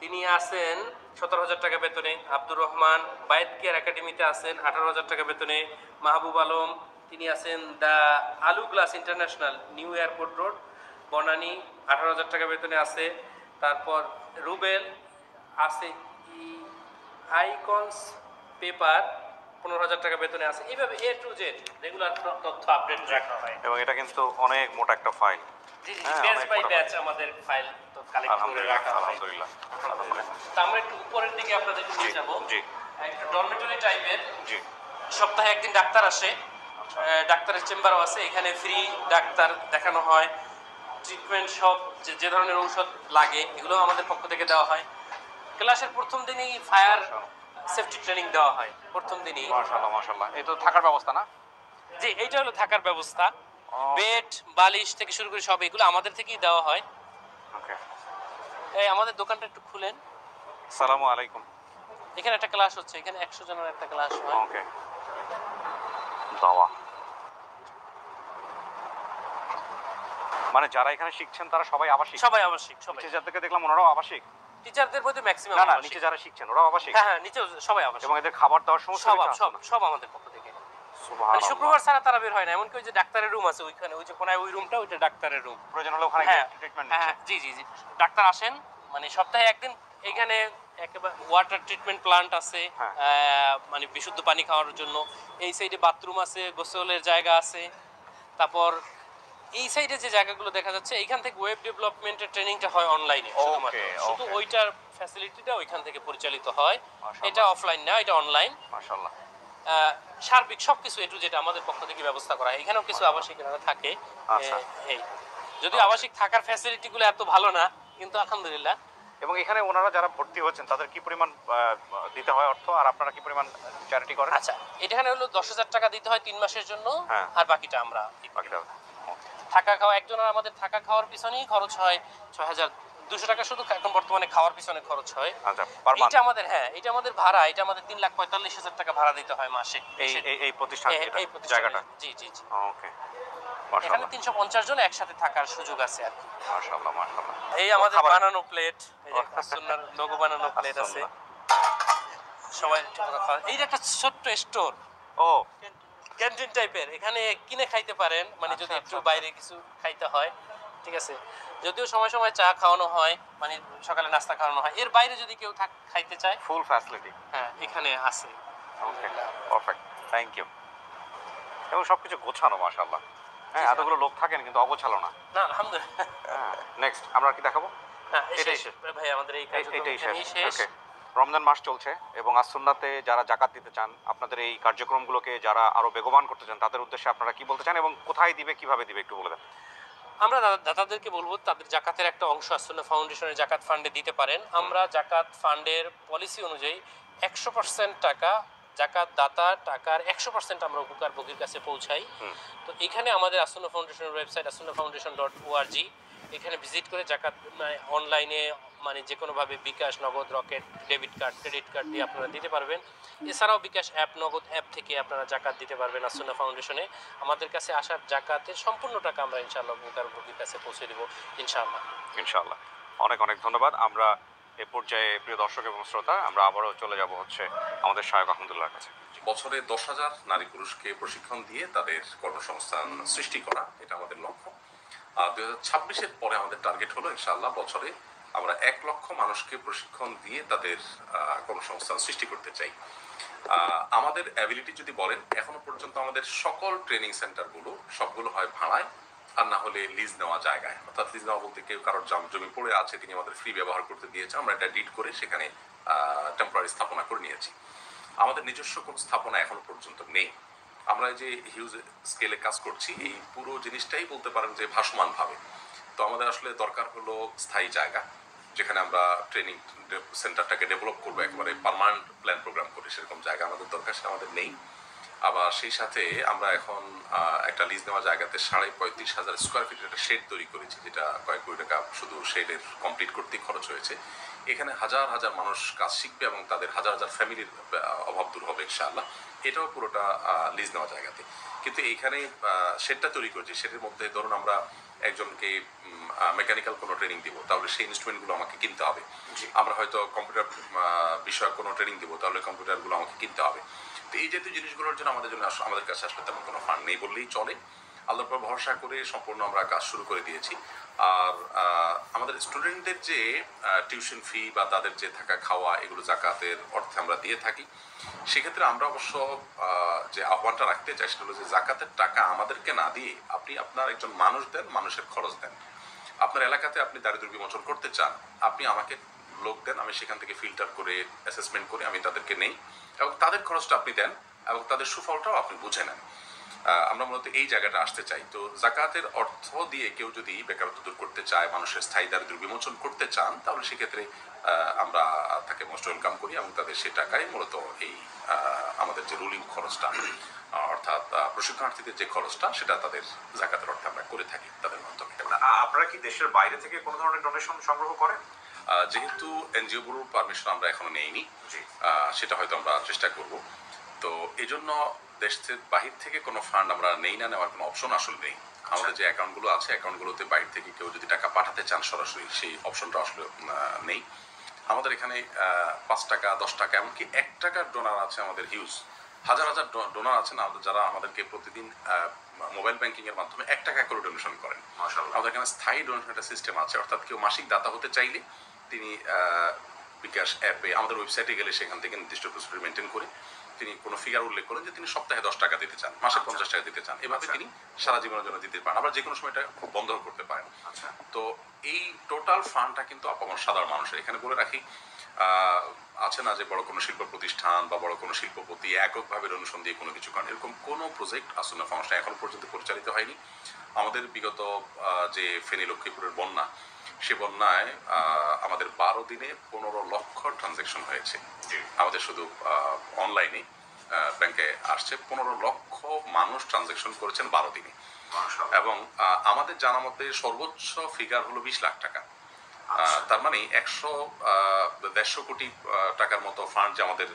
তিনি আছেন 17,000 টাকা বেতনে। আব্দুর রহমান বায়েত কেয়ার একাডেমিতে আছেন 18,000 টাকা বেতনে। মাহবুব আলম, তিনি আছেন দ্য আলু glass international, new airport road, Banani, 18,000 টাকা বেতনে আছে। তারপর রুবেল আছে আইকনস পেপার, 15,000 টাকা বেতনে আছে। এইভাবে এ টু জেড রেগুলার তথ্য আপডেট রাখা হয়। এবং এটা কিন্তু অনেক মোটা একটা ফাইল। জি জি, ব্যাচ বাই ব্যাচ আমাদের ফাইল তো কালেক্ট করে রাখা হয়। আলহামদুলিল্লাহ, আলহামদুলিল্লাহ। তো আমরা একটু উপরের দিকে আপনাদের নিয়ে যাব। জি, একটা ডরমেটরি টাইপের। জি। সপ্তাহে একদিন ডাক্তার আসে, ডাক্তারের চেম্বারও আছে। এখানে ফ্রি ডাক্তার দেখানো হয়। ট্রিটমেন্ট সব যে ধরনের ঔষধ লাগে এগুলো আমাদের পক্ষ থেকে দেওয়া হয়। ক্লাসের প্রথম দিনই ফায়ার সেফটি ট্রেনিং দেওয়া হয় প্রথম দিনই। মাশাআল্লাহ, মাশাআল্লাহ। এই তো থাকার ব্যবস্থা না? জি, এইটা হলো থাকার ব্যবস্থা। বেড বালিশ থেকে শুরু করে সব এগুলো আমাদের থেকেই দেওয়া হয়। ওকে। এই আমাদের দোকানটা একটু খুলেন। আসসালামু আলাইকুম। এখানে একটা ক্লাস হচ্ছে, এখানে 100 জনের একটা ক্লাস হয়। ওকে। দাওয়া মানে যারা এখানে শিখছেন তারা সবাই আবাসিক? সবাই আবাসিক, সবাই। টিচারদেরকে দেখলাম ওনারাও আবাসিক। টিচারদের মধ্যে ম্যাক্সিমাম না, নিচে যারা শিখছেন ওরাও আবাসিক? হ্যাঁ, নিচে সবাই আবাসিক। এবং এদের খাবার দাবার সমস্ত সব আমাদের পক্ষ থেকে। সুবহানাল্লাহ। শুক্রবার ছাড়া তারা বের হয় না। এমনকি ওই যে ডাক্তারের রুম আছে ওইখানে, ওই যে কোনায় ওই রুমটা, ওইটা ডাক্তারের রুম। প্রয়োজন হলে ওখানে গিয়ে ট্রিটমেন্ট নিচ্ছে। হ্যাঁ, জি জি জি। ডাক্তার আসেন, মানে সপ্তাহে একদিন। এখানে একেবারে ওয়াটার ট্রিটমেন্ট প্লান্ট আছে, মানে বিশুদ্ধ পানি খাওয়ার জন্য। এই সাইডে বাথরুম আছে, গোসলের জায়গা আছে। তারপর এই সাইডে যে জায়গাগুলো দেখা যাচ্ছে, এইখান থেকে ওয়েব ডেভেলপমেন্টের ট্রেনিংটা হয় অনলাইনে শুধুমাত্র। শুধু ওইটার ফ্যাসিলিটিটা ওইখান থেকে পরিচালিত হয়। এটা অফলাইন না, এটা অনলাইন। মাশাআল্লাহ। সার্বিক সবকিছু এটু যেটা আমাদের পক্ষ থেকে ব্যবস্থা করা হয়। এখানেও কিছু আবাসিকরা থাকে। এই যদি আবাসিক থাকার ফ্যাসিলিটিগুলো এত ভালো না, কিন্তু আলহামদুলিল্লাহ। এবং এখানে ওনারা যারা ভর্তি হচ্ছেন তাদের কি পরিমাণ দিতে হয় অর্থ, আর আপনারা কি পরিমাণ চ্যারিটি করেন? আচ্ছা, এখানে হলো 10,000 টাকা দিতে হয় 3 মাসের জন্য, আর বাকিটা আমরা। থাকা খাওয়া, একজনের আমাদের থাকা খাওয়ার পিছনেই খরচ হয় 6,200 টাকা শুধু এখন বর্তমানে খাওয়ার পিছনে খরচ হয়। আচ্ছা, এটা আমাদের, হ্যাঁ, এটা আমাদের ভাড়া। এটা আমাদের 3,45,000 টাকা ভাড়া দিতে হয় মাসে এই প্রতিষ্ঠান, এই জায়গাটা। জি জি জি। ওকে। এখানে 350 জন একসাথে থাকার সুযোগ আছে আর কি। মাশাআল্লাহ, মাশাআল্লাহ। এই আমাদের বানানো প্লেট, এই যে সুন্নাহর লোগো বানানো প্লেট আছে। সবাই এইটা একটা ছোট্ট স্টোর, ক্যান্টিন টাইপের। এখানে কিনে খাইতে পারেন, মানে যদি একটু বাইরে কিছু খাইতে হয়, ঠিক আছে। যদিও সময় সময় চা খাওয়ানো হয়, মানে সকালে নাস্তা খাওয়ানো হয়। এর বাইরে যদি কেউ খাইতে চায়, ফুল ফ্যাসিলিটি হ্যাঁ এখানে আছে। ওকে, পারফেক্ট, থ্যাংক ইউ। এবং সবকিছু গোছানো মাশাআল্লাহ। হ্যাঁ, এতগুলো লোক থাকেন কিন্তু অগোছালো না। না, আলহামদুলিল্লাহ। নেক্সট আমরা কি দেখাবো? হ্যাঁ, এটাই শেষ ভাই, আমাদের এই এটাই শেষ। ওকে। রমজান মাস চলছে এবং আসুন্নাতে যারা যাকাত দিতে চান, আপনাদের এই কার্যক্রমগুলোকে যারা আরো বেগবান করতে চান, তাদের উদ্দেশ্যে আপনারা কি বলতে চান এবং কোথায় দিবে, কিভাবে দিবে একটু বলে দেন। আমরা দাতাদেরকে বলবো তাদের জাকাতের একটা অংশ আসুন্নাহ ফাউন্ডেশনের জাকাত ফান্ডে দিতে পারেন। আমরা জাকাত ফান্ডের পলিসি অনুযায়ী 100% টাকা জাকাত দাতা টাকার 100% আমরা উপকারভোগীর কাছে পৌঁছাই। তো এখানে আমাদের আসুন্নাহ ফাউন্ডেশনের ওয়েবসাইট assunnahfoundation.org, এখানে ভিজিট করে জাকাত অনলাইনে মানে যে কোনোভাবে বিকাশ, নগদ, rocket, debit card, credit card দিয়ে আপনারা দিতে পারবেন। এছাড়াও বিকাশ অ্যাপ, নগদ অ্যাপ থেকে আপনারা জাকাত দিতে পারবেন আসুন্নাহ ফাউন্ডেশনে। আমাদের কাছে আসার জাকাতের সম্পূর্ণ টাকা আমরা ইনশাআল্লাহ ভোগীর কাছে পৌঁছে দেবো ইনশাআল্লাহ। ইনশাআল্লাহ। অনেক অনেক ধন্যবাদ। আমরা এ পর্যায়ে প্রিয় দর্শক এবং শ্রোতা, আমরা আবারও চলে যাব হচ্ছে আমাদের সহায়ক আহমদুল্লাহর কাছে। বছরে 10,000 নারী পুরুষকে প্রশিক্ষণ দিয়ে তাদের কর্মসংস্থান সৃষ্টি করা, এটা আমাদের লক্ষ্য। আর 2026-এর পরে আমাদের টার্গেট হলো ইনশাআল্লাহ বছরে আমরা 1 লক্ষ মানুষকে প্রশিক্ষণ দিয়ে তাদের কর্মসংস্থান সৃষ্টি করতে চাই। আমাদের অ্যাবিলিটি যদি বলেন, এখনো পর্যন্ত আমাদের সকল ট্রেনিং সেন্টারগুলো সবগুলো হয় ভাড়ায় আর না হলে লিজ নেওয়া জায়গায়। অর্থাৎ লিজ নেওয়া বলতে কেউ কারোর জমি পড়ে আছে, তিনি আমাদের ফ্রি ব্যবহার করতে দিয়েছে, আমরা এটা ডিড করে সেখানে টেম্পোরারি স্থাপনা করে নিয়েছি। আমাদের নিজস্ব কোনো স্থাপনা এখনো পর্যন্ত নেই। আমরা যে হিউজ স্কেলে কাজ করছি, এই পুরো জিনিসটাই বলতে পারেন যে ভাসমান ভাবে। তো আমাদের আসলে দরকার হলো স্থায়ী জায়গা, যেখানে আমরা ট্রেনিং সেন্টারটাকে ডেভেলপ করবো একেবারে পার্মানেন্ট প্ল্যান প্রোগ্রাম করে, সেরকম জায়গা আমাদের দরকার, সেটা আমাদের নেই। আবার সেই সাথে আমরা এখন একটা লিজ নেওয়া জায়গাতে 35,500 স্কোয়ার ফিটের একটা শেড তৈরি করেছি, যেটা কয়েক কোটি টাকা শুধু শেডের কমপ্লিট করতেই খরচ হয়েছে। এখানে হাজার হাজার মানুষ কাজ শিখবে এবং তাদের হাজার হাজার ফ্যামিলির অভাব দূর হবে ইনশাআল্লাহ। এটাও পুরোটা লিজ নেওয়া জায়গাতে। কিন্তু এইখানে শেডটা তৈরি করেছি, শেডের মধ্যে ধরুন আমরা একজনকে মেকানিক্যাল কোনো ট্রেনিং দিব, তাহলে সেই ইনস্ট্রুমেন্টগুলো আমাকে কিনতে হবে। আমরা হয়তো কম্পিউটার বিষয়ক কোনো ট্রেনিং দিব, তাহলে কম্পিউটারগুলো আমাকে কিনতে হবে। তো এই জাতীয় জিনিসগুলোর জন্য আমাদের কাছে আসলে তেমন কোনো ফান্ড নেই বললেই চলে। আল্লাহর উপর ভরসা করে সম্পূর্ণ আমরা কাজ শুরু করে দিয়েছি। আর আমাদের স্টুডেন্টদের যে টিউশন ফি বা তাদের যে থাকা খাওয়া, এগুলো জাকাতের অর্থে আমরা দিয়ে থাকি। সেক্ষেত্রে আমরা অবশ্য যে আহ্বানটা রাখতে চাই সেটা হলো যে জাকাতের টাকা আমাদেরকে না দিয়ে আপনি আপনার একজন মানুষ দেন, মানুষের খরচ দেন। আপনার এলাকাতে আপনি দারিদ্র্য বিমোচন করতে চান, আপনি আমাকে লোক দেন, আমি সেখান থেকে ফিল্টার করে অ্যাসেসমেন্ট করে আমি তাদেরকে নেই এবং তাদের খরচটা আপনি দেন এবং তাদের সুফলটাও আপনি বুঝে নেন। আমরা মূলত এই জায়গাটা আসতে চাই। তো জাকাতের অর্থ দিয়ে কেউ যদি বেকারত্ব দূর করতে চায়, মানুষের স্থায়ী দারিদ্র্য বিমোচন করতে চান, তাহলে সেক্ষেত্রে আমরা তাকে মোস্ট ওয়েলকাম করি এবং তাদের সে টাকায় মূলত এই আমাদের যে রুলিং খরচটা, অর্থাৎ প্রশিক্ষণার্থীদের যে খরচটা, সেটা তাদের জাকাতের অর্থে আমরা করে থাকি তাদের মাধ্যমে। আপনারা কি দেশের বাইরে থেকে কোনো ধরনের ডোনেশন সংগ্রহ করেন? যেহেতু এনজিও ব্যুরোর পারমিশন আমরা এখনো নেইনি, সেটা হয়তো আমরা চেষ্টা করব। তো এই জন্য দেশের বাহির থেকে কোনো ফান্ড আমরা নেই না, নেওয়ার কোনো অপশন আসলে নেই। আমাদের যে অ্যাকাউন্টগুলো আছে, অ্যাকাউন্টগুলোতে বাইরে থেকে কেউ যদি টাকা পাঠাতে চান সরাসরি, সেই অপশনটা আসলে নেই। আমাদের এখানে 5 টাকা, 10 টাকা, এমনকি 1 টাকার ডোনার আছে আমাদের হিউজ। হাজার হাজার ডোনার আছেন যারা আমাদেরকে প্রতিদিন মোবাইল ব্যাংকিং এর মাধ্যমে 1 টাকা করে ডোনেশন করেন। আমাদের এখানে স্থায়ী ডোনেশন একটা সিস্টেম আছে, অর্থাৎ কেউ মাসিক দাতা হতে চাইলে তিনি বিকাশ অ্যাপে আমাদের ওয়েবসাইটে গেলে সেখান থেকে নির্দিষ্ট প্রসিডিউর মেনটেন করে তিনি কোনো ফিগার উল্লেখ করেন যে তিনি সপ্তাহে 10 টাকা দিতে চান, মাসে 50 টাকা দিতে চান, এভাবে তিনি সারা জীবনের জন্য দিতে পারেন। আবার যে কোনো সময় এটা বন্ধ করতে পারেন। তো এই টোটাল ফান্ডটা কিন্তু আপামর সাধারণ মানুষের। এখানে বলে রাখি, আছে না যে বড় কোনো শিল্প প্রতিষ্ঠান বা বড় কোনো শিল্পপতি এককভাবে ডোনেশন দিয়ে কোনো কিছু করেন, এরকম কোনো প্রজেক্ট আসুন্নাহ ফাউন্ডেশন এখন পর্যন্ত পরিচালিত হয়নি। আমাদের বিগত যে ফেনী লক্ষ্মীপুরের বন্যা, সে বন্যায় আমাদের 12 দিনে 15 লক্ষ ট্রানজ্যাকশন হয়েছে। আমাদের শুধু অনলাইনে ব্যাংকে আসছে 15 লক্ষ মানুষ ট্রানজ্যাকশন করেছেন 12 দিনে। এবং আমাদের জানা মতে সর্বোচ্চ ফিগার হলো 20 লাখ টাকা। তার মানে 150 কোটি টাকার মতো ফান্ড যে আমাদের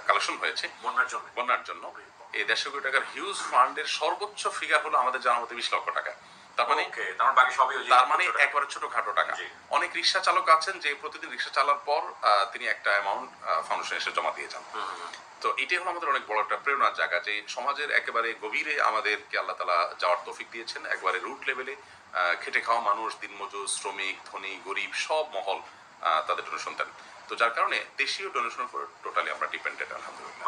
কালেকশন হয়েছে বন্যার জন্য, এই 150 কোটি টাকার হিউজ ফান্ডের সর্বোচ্চ ফিগার হলো আমাদের জানা মতে 20 লক্ষ টাকা। তার মানে একবারে ছোটখাটো টাকা। অনেক রিক্সা চালক আছেন যে প্রতিদিন রিক্সা চালার পর তিনি একটা অ্যামাউন্ট ফাউন্ডেশনে এসে জমা দিয়ে যান। তো এটাই হলো আমাদের অনেক বড় একটা প্রেরণার জায়গা, যে সমাজের একেবারে গভীরে আমাদেরকে আল্লাহ তাআলা যাওয়ার তৌফিক দিয়েছেন। একবারে রুট লেভেলে খেটে খাওয়া মানুষ, দিনমজুর, শ্রমিক, ধনী, গরিব সব মহল তাদের ডোনেশন দেন। তো যার কারণে দেশীয় ডোনেশনের উপর টোটালি আমরা ডিপেন্ডেন্ট আলহামদুলিল্লাহ।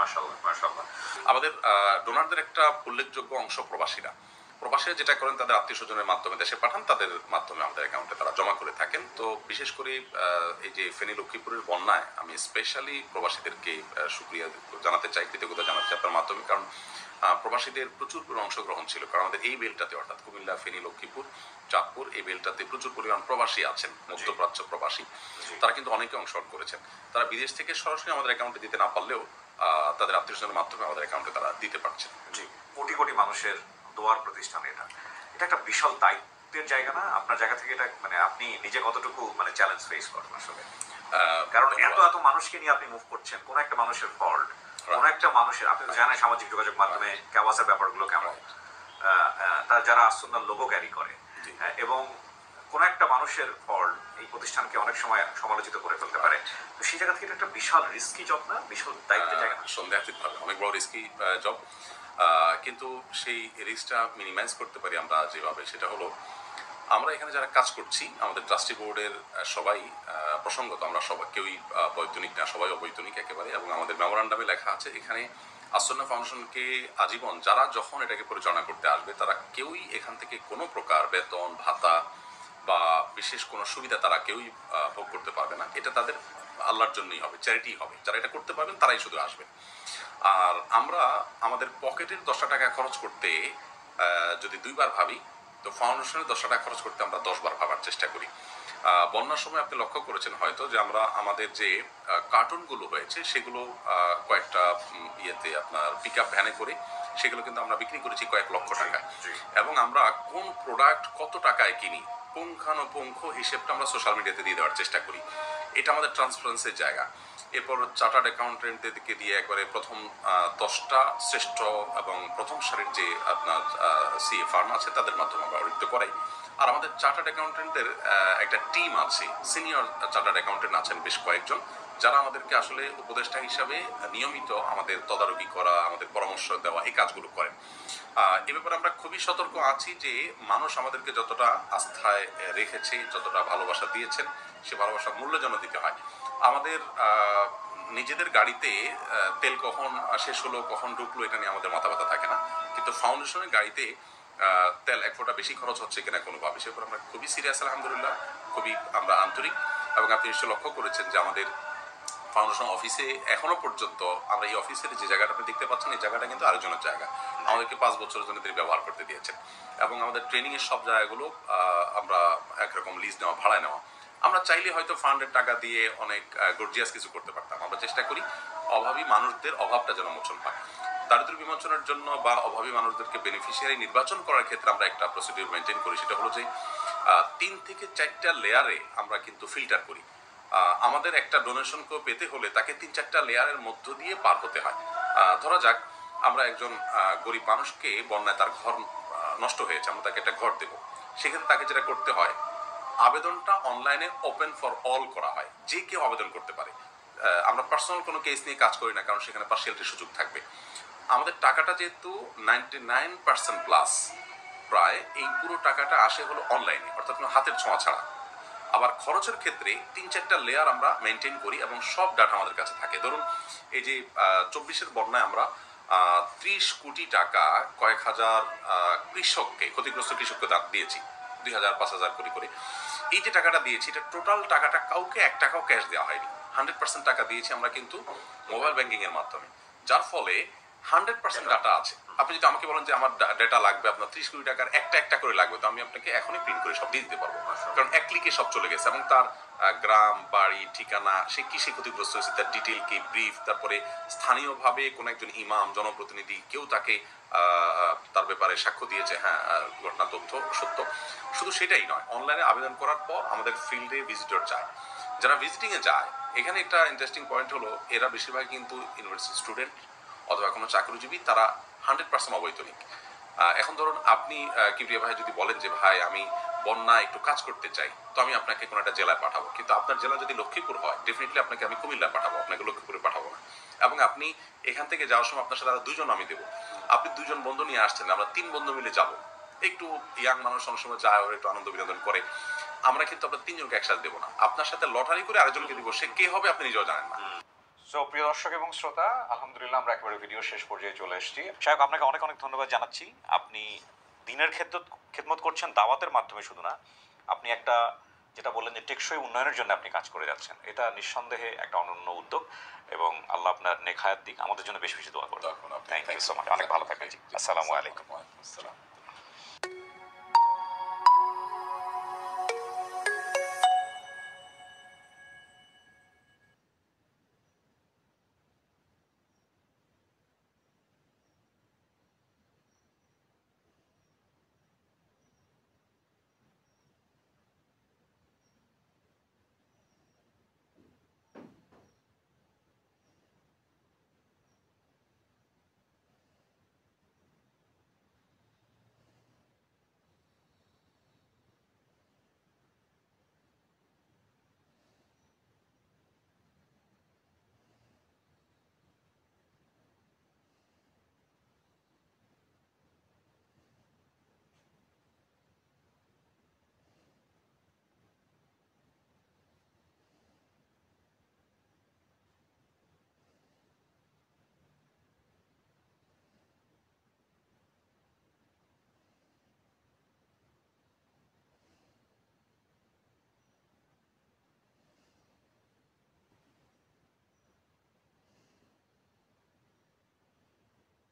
মাশাআল্লাহ। আমাদের ডোনারদের একটা উল্লেখযোগ্য অংশ প্রবাসীরা যেটা করেন, তাদের আত্মীয় স্বজনের মাধ্যমে দেশে পাঠান, তাদের মাধ্যমে আমাদের অ্যাকাউন্টে তারা জমা করে থাকেন। তো বিশেষ করে এই যে ফেনী লক্ষ্মীপুরের বন্যায় আমি স্পেশালি প্রবাসীদেরকে শুকরিয়া জানাতে চাই, কৃতজ্ঞতা জানাতে চাই আপনার মাধ্যমে। কারণ প্রবাসীদের প্রচুর অংশগ্রহণ ছিল, কারণ আমাদের এই বেলটাতে, অর্থাৎ কুমিল্লা, ফেনী, লক্ষ্মীপুর, চাঁদপুর, এই বেলটাতে প্রচুর পরিমাণ প্রবাসী আছেন, মধ্যপ্রাচ্য প্রবাসী। তারা কিন্তু অনেকে অংশগ্রহণ করেছেন। তারা বিদেশ থেকে সরাসরি আমাদের অ্যাকাউন্টে দিতে না পারলেও তাদের আত্মীয় স্বজনের মাধ্যমে আমাদের অ্যাকাউন্টে তারা দিতে পারছেন। কোটি কোটি মানুষের দোয়ার প্রতিষ্ঠান, এটা একটা বিশাল দায়িত্ব। দায়িত্বের জায়গা না আপনার জায়গা থেকে এটা মানে আপনি নিজে কতটুকু মানে চ্যালেঞ্জ ফেস করেন আসলে? কারণ এত এত মানুষকে নিয়ে আপনি মুভ করছেন, কোন একটা মানুষের ফল্ট, কোন একটা মানুষের, আপনি তো জানেন সামাজিক যোগাযোগ মাধ্যমে ক্যাওয়াসের ব্যাপারগুলো কেমন, তার যারা আসুন্নার লোগো ক্যারি করে, এবং কোন একটা মানুষের ফল্ট এই প্রতিষ্ঠানকে অনেক সময় সমালোচিত করে ফেলতে পারে। তো সেই জায়গা থেকে একটা বিশাল রিস্কি জব না, বিশাল দায়িত্বের জায়গা না? সন্দেহাতীতভাবে অনেক বড় রিস্কি জব, কিন্তু সেই রিস্কটা মিনিমাইজ করতে পারি আমরা যেভাবে, সেটা হলো আমরা এখানে যারা কাজ করছি আমাদের ট্রাস্টি বোর্ডের সবাই প্রসঙ্গত আমরা সবাই কেউই বৈতনিক না, সবাই অবৈতনিক একেবারে, এবং আমাদের মেমোরান্ডামে লেখা আছে এখানে আসন্না ফাউন্ডেশনকে আজীবন যারা যখন এটাকে পরিচালনা করতে আসবে তারা কেউই এখান থেকে কোনো প্রকার বেতন ভাতা বা বিশেষ কোনো সুবিধা তারা কেউই ভোগ করতে পারবে না। এটা তাদের আল্লাহর জন্যই হবে, চ্যারিটি হবে, যারা এটা করতে পারবেন তারাই শুধু আসবেন। আর আমরা আমাদের পকেটের 10 টাকা খরচ করতে যদি 2 বার ভাবি, তো ফাউন্ডেশনের 10 টাকা খরচ করতে আমরা 10 বার ভাবার চেষ্টা করি। বন্যার সময় আপনি লক্ষ্য করেছেন হয়তো যে আমরা আমাদের যে কার্টুনগুলো হয়েছে সেগুলো কয়েকটা ইয়েতে আপনার পিক আপ ভ্যানে করে সেগুলো কিন্তু আমরা বিক্রি করেছি কয়েক লক্ষ টাকা, এবং আমরা কোন প্রোডাক্ট কত টাকায় কিনি পুঙ্খানুপুঙ্খ হিসেবটা আমরা সোশ্যাল মিডিয়াতে দিয়ে দেওয়ার চেষ্টা করি। এটা আমাদের ট্রান্সপারেন্সির জায়গা। এরপর চার্টার্ড অ্যাকাউন্টেন্টদেরকে দিয়ে একবারে প্রথম 10টা শ্রেষ্ঠ এবং প্রথম সারির যে আপনার সিএ ফার্ম আছে তাদের মাধ্যমে আমরা অডিট করাই। আর আমাদের চার্টার্ড অ্যাকাউন্টেন্টের একটা টিম আছে, সিনিয়র চার্টার্ড অ্যাকাউন্টেন্ট আছেন বেশ কয়েকজন, যারা আমাদেরকে আসলে উপদেষ্টা হিসাবে নিয়মিত আমাদের তদারকি করা, আমাদের পরামর্শ দেওয়া, এই কাজগুলো করেন। এ ব্যাপারে আমরা খুবই সতর্ক আছি যে মানুষ আমাদেরকে যতটা আস্থায় রেখেছে, যতটা ভালোবাসা দিয়েছেন, সে ভালোবাসার মূল্য যেন দিতে হয়। আমাদের নিজেদের গাড়িতে তেল কখন শেষ হলো কখন ঢুকলো এটা নিয়ে আমাদের মাথা ব্যথা থাকে না, কিন্তু ফাউন্ডেশনের গাড়িতে তেল 1 ফোঁটা বেশি খরচ হচ্ছে কিনা কোনোভাবে, সে আমরা খুবই সিরিয়াস আলহামদুলিল্লাহ, খুবই আমরা আন্তরিক। এবং আপনি নিশ্চয় লক্ষ্য করেছেন যে আমাদের ফাউন্ডেশন অফিসে এখনো পর্যন্ত আমরা এই অফিসের যে জায়গাটা আপনি দেখতে পাচ্ছেন এই জায়গাটা কিন্তু আরেকজনের জায়গা, আমাদেরকে 5 বছরের জন্য তিনি ব্যবহার করতে দিয়েছেন। এবং আমাদের ট্রেনিংয়ের সব জায়গাগুলো আমরা একরকম লিজ নেওয়া, ভাড়ায় নেওয়া। আমরা চাইলে হয়তো ফান্ডের টাকা দিয়ে অনেক গর্জিয়াস কিছু করতে পারতাম। আমরা চেষ্টা করি অভাবী মানুষদের অভাবটা যেন মোচন পায়। দারিদ্র বিমোচনের জন্য বা অভাবী মানুষদেরকে বেনিফিশিয়ারি নির্বাচন করার ক্ষেত্রে আমরা একটা প্রসিডিউর মেনটেন করি, সেটা হলো যে 3 থেকে 4টা লেয়ারে আমরা কিন্তু ফিল্টার করি। আমাদের একটা ডোনেশনকেও পেতে হলে তাকে 3-4টা লেয়ারের মধ্য দিয়ে পার হতে হয়। ধরা যাক আমরা একজন গরিব মানুষকে বন্যায় তার ঘর নষ্ট হয়েছে, আমরা তাকে একটা ঘর দেব, সেক্ষেত্রে তাকে যেটা করতে হয় আবেদনটা অনলাইনে ওপেন ফর অল করা হয়, যে কেউ আবেদন করতে পারে। আমরা পার্সোনাল কোনো কেস নিয়ে কাজ করি না, কারণ সেখানে পার্সিয়ালিটির সুযোগ থাকবে। আমাদের টাকাটা যেহেতু 99% প্লাস প্রায়, এই পুরো টাকাটা আসে হলো অনলাইনে, অর্থাৎ কোনো হাতের ছোঁয়া ছাড়া। আবার খরচের ক্ষেত্রে 3-4টা লেয়ার আমরা মেনটেন করি এবং সব ডাটা আমাদের কাছে থাকে। ধরুন এই যে 24-এর বন্যায় আমরা 30 কোটি টাকা কয়েক হাজার কৃষককে, ক্ষতিগ্রস্ত কৃষককে দিয়েছি, 2000-5000 কোটি করে। এই যে টাকাটা দিয়েছি এটা টোটাল টাকাটা কাউকে 1 টাকাও ক্যাশ দেওয়া হয়নি, 100% টাকা দিয়েছি আমরা কিন্তু মোবাইল ব্যাংকিং এর মাধ্যমে, যার ফলে 100% ডাটা আছে। আপনি যদি আমাকে বলেন যে আমার ডেটা লাগবে আপনার 30 কোটি টাকার একটা করে লাগবে, তো আমি আপনাকে এখনই প্রিন্ট করে সব দিয়ে দিতে পারবো, কারণ 1 ক্লিকে সব চলে গেছে। এবং তার গ্রাম, বাড়ি, ঠিকানা, সে কিসে ক্ষতিগ্রস্ত হয়েছে তার ডিটেল কি, ব্রিফ, তারপরে স্থানীয়ভাবে কোনো একজন ইমাম, জনপ্রতিনিধি কেউ তাকে তার ব্যাপারে সাক্ষ্য দিয়েছে, হ্যাঁ ঘটনা তথ্য সত্য। শুধু সেটাই নয়, অনলাইনে আবেদন করার পর আমাদের ফিল্ডে ভিজিটর যায়, যারা ভিজিটিংয়ে যায়। এখানে একটা ইন্টারেস্টিং পয়েন্ট হলো এরা বেশিরভাগ কিন্তু ইউনিভার্সিটি স্টুডেন্ট অথবা কোনো চাকরিজীবী, তারা 100% অবৈতনিক। এখন ধরুন আপনি কিবরিয়া ভাই যদি বলেন যে ভাই আমি বন্যায় একটু কাজ করতে চাই, তো আমি আপনাকে কোনো একটা জেলায় পাঠাবো, কিন্তু আপনার জেলা যদি লক্ষ্মীপুর হয় ডেফিনেটলি আপনাকে আমি কুমিল্লায় পাঠাবো, আপনাকে লক্ষ্মীপুরে পাঠাবো না। এবং আপনি এখান থেকে যাওয়ার সময় আপনার সাথে আরো 2 জন আমি দেবো, আপনি 2 জন বন্ধু নিয়ে আসছেন, আমরা 3 বন্ধু মিলে যাবো। একটু ইয়াং মানুষ অনেক সময় যায়, ওরা একটু আনন্দ বিনোদন করে, আমরা কিন্তু আপনার 3 জনকে একসাথে দেবো না, আপনার সাথে লটারি করে আরেকজনকে দিব, সে কে হবে আপনি নিজেও জানেন না। সো প্রিয় দর্শক এবং শ্রোতা, আলহামদুলিল্লাহ আমরা একেবারে ভিডিও শেষ পর্যায়ে চলে এসেছি। শায়ক আপনাকে অনেক অনেক ধন্যবাদ জানাচ্ছি। আপনি দিনের খেদমত করছেন দাওয়াতের মাধ্যমে শুধু না, আপনি একটা যেটা বললেন যে টেকসই উন্নয়নের জন্য আপনি কাজ করে যাচ্ছেন, এটা নিঃসন্দেহে একটা অনন্য উদ্যোগ, এবং আল্লাহ আপনার নেক হায়াত দিক, আমাদের জন্য বেশি বেশি দোয়া করবেন। থ্যাংক ইউ সো মাচ, অনেক ভালো থাকবেন। জি, আসসালামু আলাইকুম।